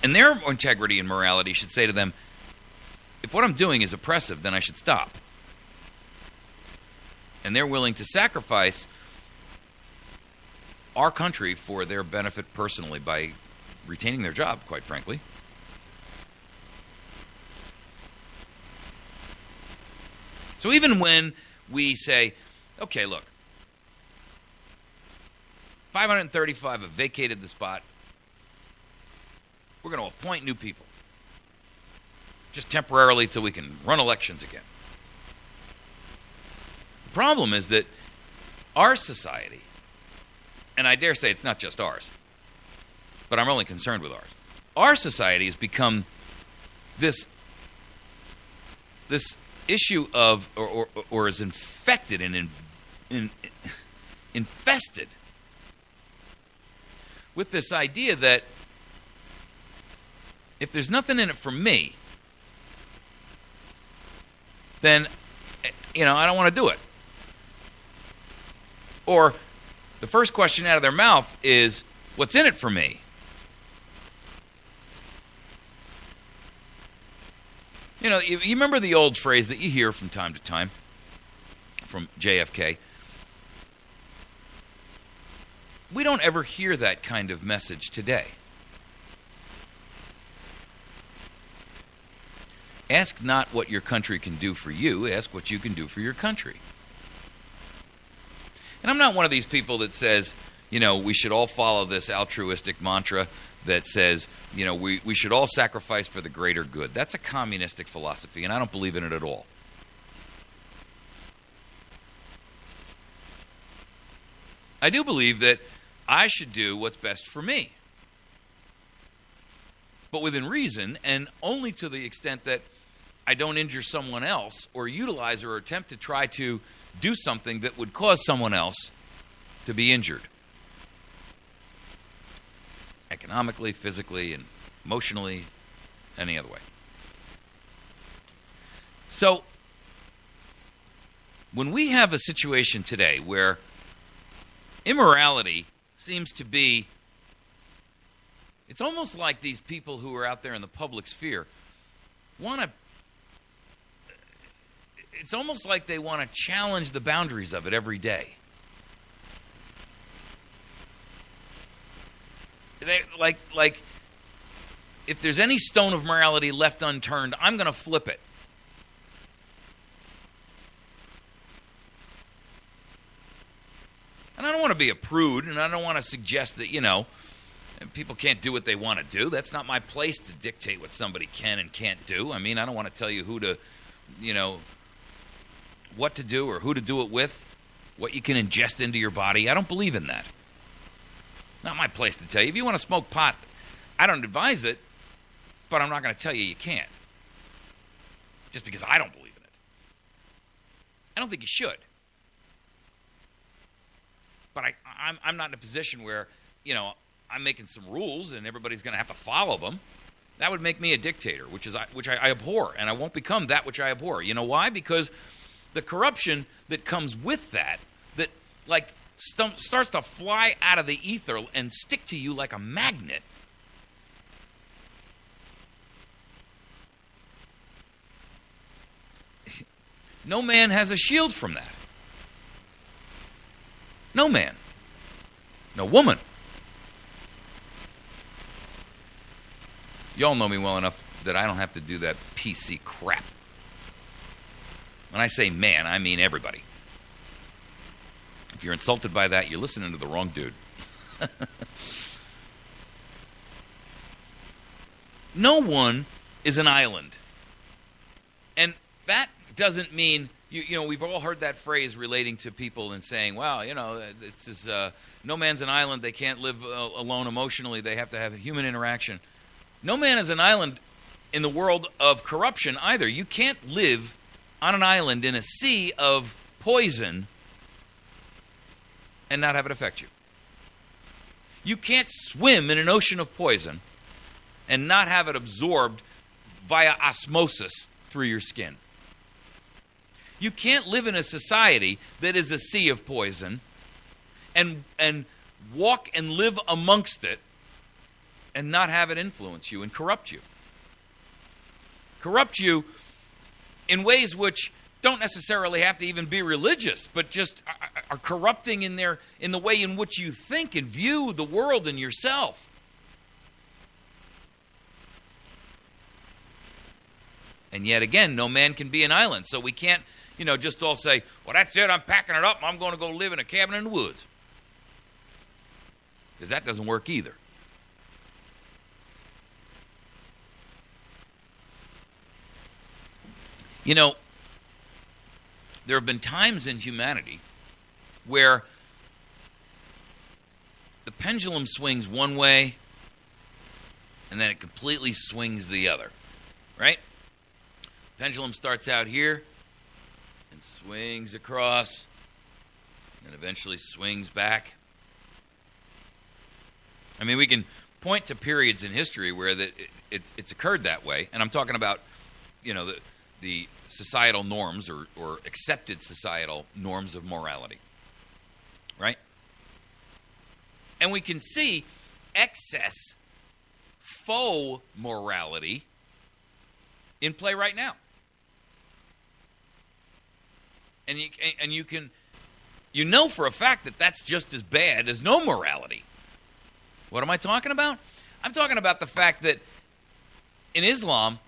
And their integrity and morality should say to them, if what I'm doing is oppressive, then I should stop. And they're willing to sacrifice our country for their benefit personally by retaining their job, quite frankly. So even when we say, okay, look, 535 have vacated the spot, we're going to appoint new people, just temporarily so we can run elections again. The problem is that our society, and I dare say it's not just ours, but I'm only concerned with ours. Our society has become this issue of, or is infected and infested with this idea that if there's nothing in it for me, then, I don't want to do it. Or the first question out of their mouth is, what's in it for me? You remember the old phrase that you hear from time to time from JFK? We don't ever hear that kind of message today. Ask not what your country can do for you, ask what you can do for your country. And I'm not one of these people that says, we should all follow this altruistic mantra that says, we should all sacrifice for the greater good. That's a communistic philosophy, and I don't believe in it at all. I do believe that I should do what's best for me, but within reason, and only to the extent that I don't injure someone else or utilize or attempt to try to do something that would cause someone else to be injured. Economically, physically, and emotionally, any other way. So, when we have a situation today where immorality seems to be, it's almost like these people who are out there in the public sphere it's almost like they want to challenge the boundaries of it every day. Like, if there's any stone of morality left unturned, I'm going to flip it. And I don't want to be a prude, and I don't want to suggest that, people can't do what they want to do. That's not my place to dictate what somebody can and can't do. I mean, I don't want to tell you who to, what to do or who to do it with, what you can ingest into your body. I don't believe in that. Not my place to tell you. If you want to smoke pot, I don't advise it, but I'm not going to tell you can't. Just because I don't believe in it. I don't think you should. But I'm not in a position where, I'm making some rules and everybody's going to have to follow them. That would make me a dictator, which I abhor, and I won't become that which I abhor. You know why? Because the corruption that comes with that starts to fly out of the ether and stick to you like a magnet. No man has a shield from that. No man. No woman. Y'all know me well enough that I don't have to do that PC crap. When I say man, I mean everybody. If you're insulted by that, you're listening to the wrong dude. No one is an island. And that doesn't mean, we've all heard that phrase relating to people and saying, well, it's just, no man's an island. They can't live alone emotionally. They have to have human interaction. No man is an island in the world of corruption either. You can't live on an island in a sea of poison and not have it affect you. You can't swim in an ocean of poison and not have it absorbed via osmosis through your skin. You can't live in a society that is a sea of poison and walk and live amongst it and not have it influence you and corrupt you. Corrupt you in ways which don't necessarily have to even be religious, but just are corrupting in the way in which you think and view the world and yourself. And yet again, no man can be an island, so we can't, just all say, well, that's it, I'm packing it up, I'm going to go live in a cabin in the woods. Because that doesn't work either. There have been times in humanity where the pendulum swings one way and then it completely swings the other, right? Pendulum starts out here and swings across and eventually swings back. I mean, we can point to periods in history where it's occurred that way, and I'm talking about, the societal norms or accepted societal norms of morality, right? And we can see excess faux morality in play right now. And you can for a fact that that's just as bad as no morality. What am I talking about? I'm talking about the fact that in Islam,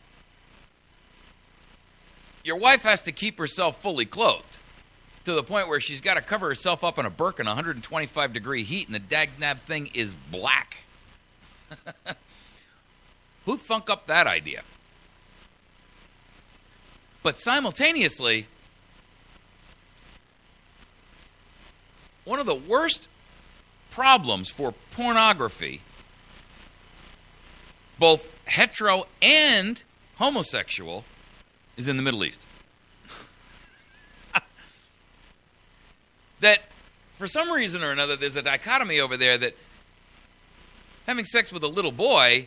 your wife has to keep herself fully clothed to the point where she's got to cover herself up in a burqa in 125-degree heat, and the dagnab thing is black. Who thunk up that idea? But simultaneously, one of the worst problems for pornography, both hetero and homosexual, is in the Middle East. That, for some reason or another, there's a dichotomy over there that having sex with a little boy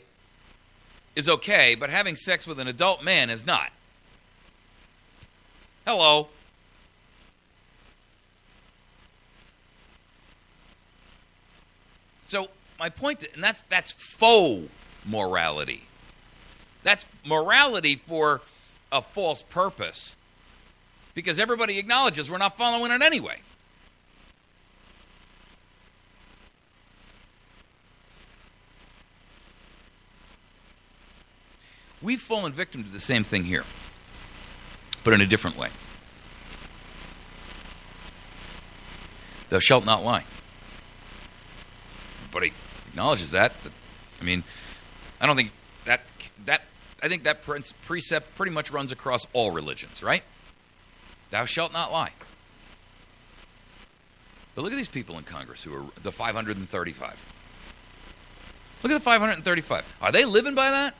is okay, but having sex with an adult man is not. Hello. So my point, and that's faux morality. That's morality for a false purpose, because everybody acknowledges we're not following it anyway. We've fallen victim to the same thing here, but in a different way. Thou shalt not lie. Everybody acknowledges that. I mean, I don't think that I think that precept pretty much runs across all religions, right? Thou shalt not lie. But look at these people in Congress who are the 535. Look at the 535. Are they living by that?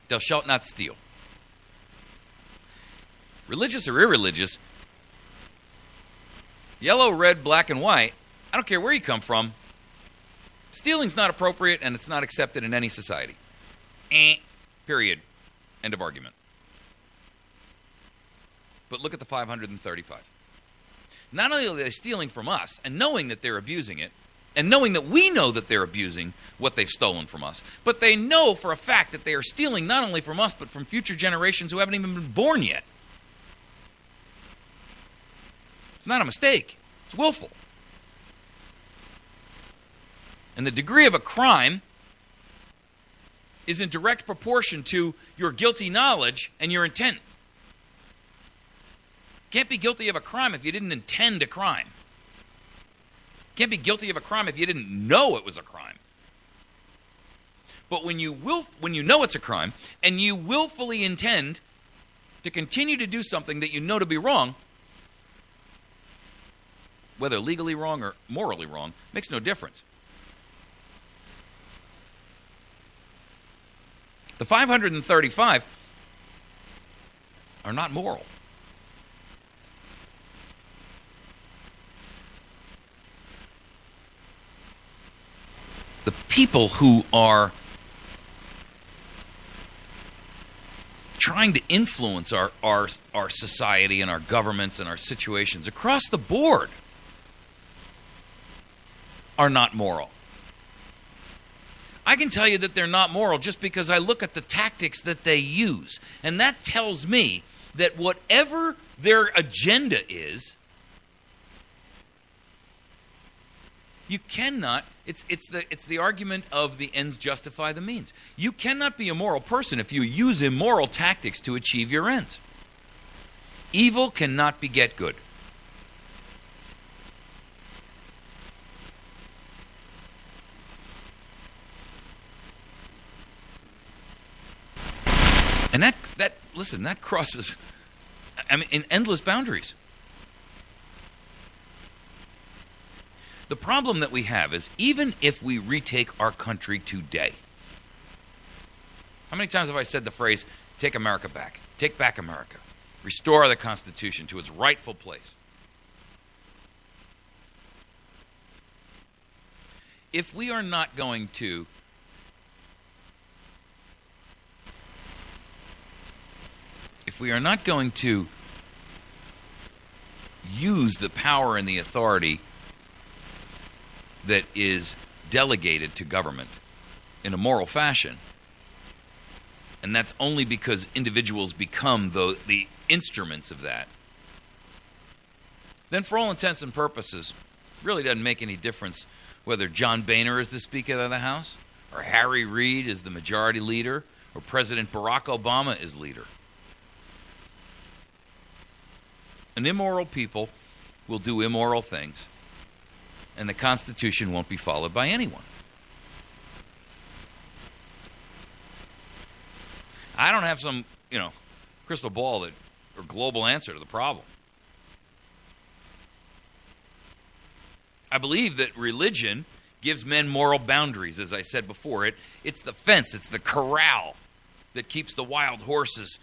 Thou shalt not steal. Religious or irreligious, yellow, red, black, and white, I don't care where you come from, stealing's not appropriate and it's not accepted in any society. Period. End of argument. But look at the 535. Not only are they stealing from us and knowing that they're abusing it, and knowing that we know that they're abusing what they've stolen from us, but they know for a fact that they are stealing not only from us, but from future generations who haven't even been born yet. It's not a mistake. It's willful. And the degree of a crime is in direct proportion to your guilty knowledge and your intent. You can't be guilty of a crime if you didn't intend a crime. You can't be guilty of a crime if you didn't know it was a crime. But when you know it's a crime and you willfully intend to continue to do something that you know to be wrong, whether legally wrong or morally wrong, makes no difference. The 535 are not moral. The people who are trying to influence our society and our governments and our situations across the board are not moral. I can tell you that they're not moral just because I look at the tactics that they use. And that tells me that whatever their agenda is, you cannot, it's the argument of the ends justify the means. You cannot be a moral person if you use immoral tactics to achieve your ends. Evil cannot beget good. And that crosses, in endless boundaries. The problem that we have is even if we retake our country today, how many times have I said the phrase, take America back, take back America, restore the Constitution to its rightful place? If we are not going to use the power and the authority that is delegated to government in a moral fashion, and that's only because individuals become the instruments of that, then for all intents and purposes, it really doesn't make any difference whether John Boehner is the Speaker of the House, or Harry Reid is the Majority Leader, or President Barack Obama is leader. An immoral people will do immoral things, and the Constitution won't be followed by anyone. I don't have some, crystal ball or global answer to the problem. I believe that religion gives men moral boundaries, as I said before. It's the fence, it's the corral that keeps the wild horses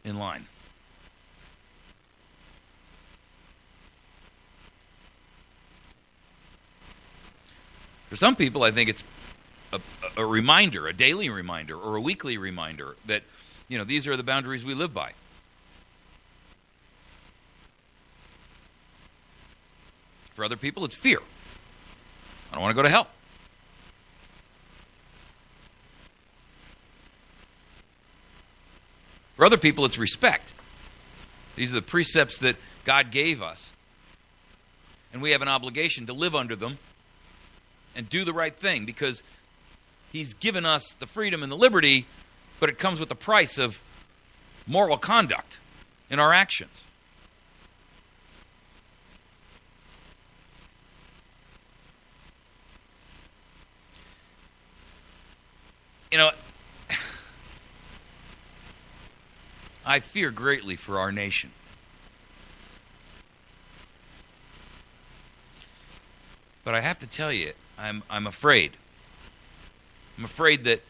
in line. For some people, I think it's a reminder, a daily reminder, or a weekly reminder that, these are the boundaries we live by. For other people, it's fear. I don't want to go to hell. For other people, it's respect. These are the precepts that God gave us, and we have an obligation to live under them and do the right thing because He's given us the freedom and the liberty, but it comes with the price of moral conduct in our actions. I fear greatly for our nation. But I have to tell you, I'm afraid. I'm afraid that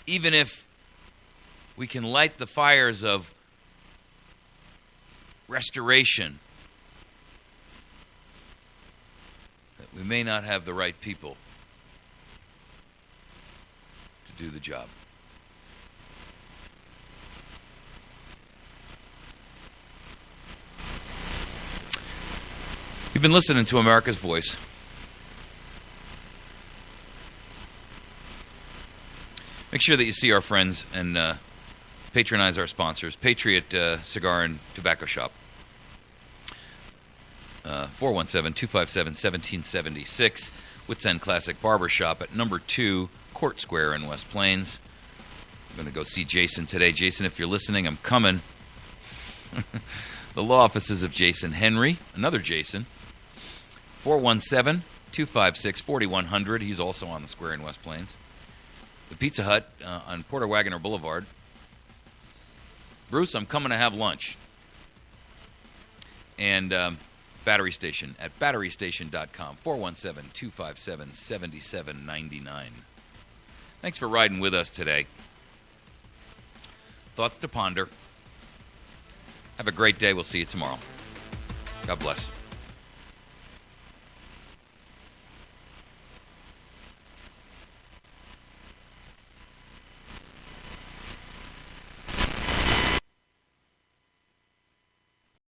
even if we can light the fires of restoration, that we may not have the right people to do the job. You've been listening to America's Voice. Make sure that you see our friends and patronize our sponsors. Patriot Cigar and Tobacco Shop. 417-257-1776. Wits End Classic Barbershop at number 2 Court Square in West Plains. I'm going to go see Jason today. Jason, if you're listening, I'm coming. The law offices of Jason Henry, another Jason. 417-256-4100. He's also on the square in West Plains. The Pizza Hut on Porter Wagoner Boulevard. Bruce, I'm coming to have lunch. And Battery Station at batterystation.com. 417-257-7799. Thanks for riding with us today. Thoughts to ponder. Have a great day. We'll see you tomorrow. God bless.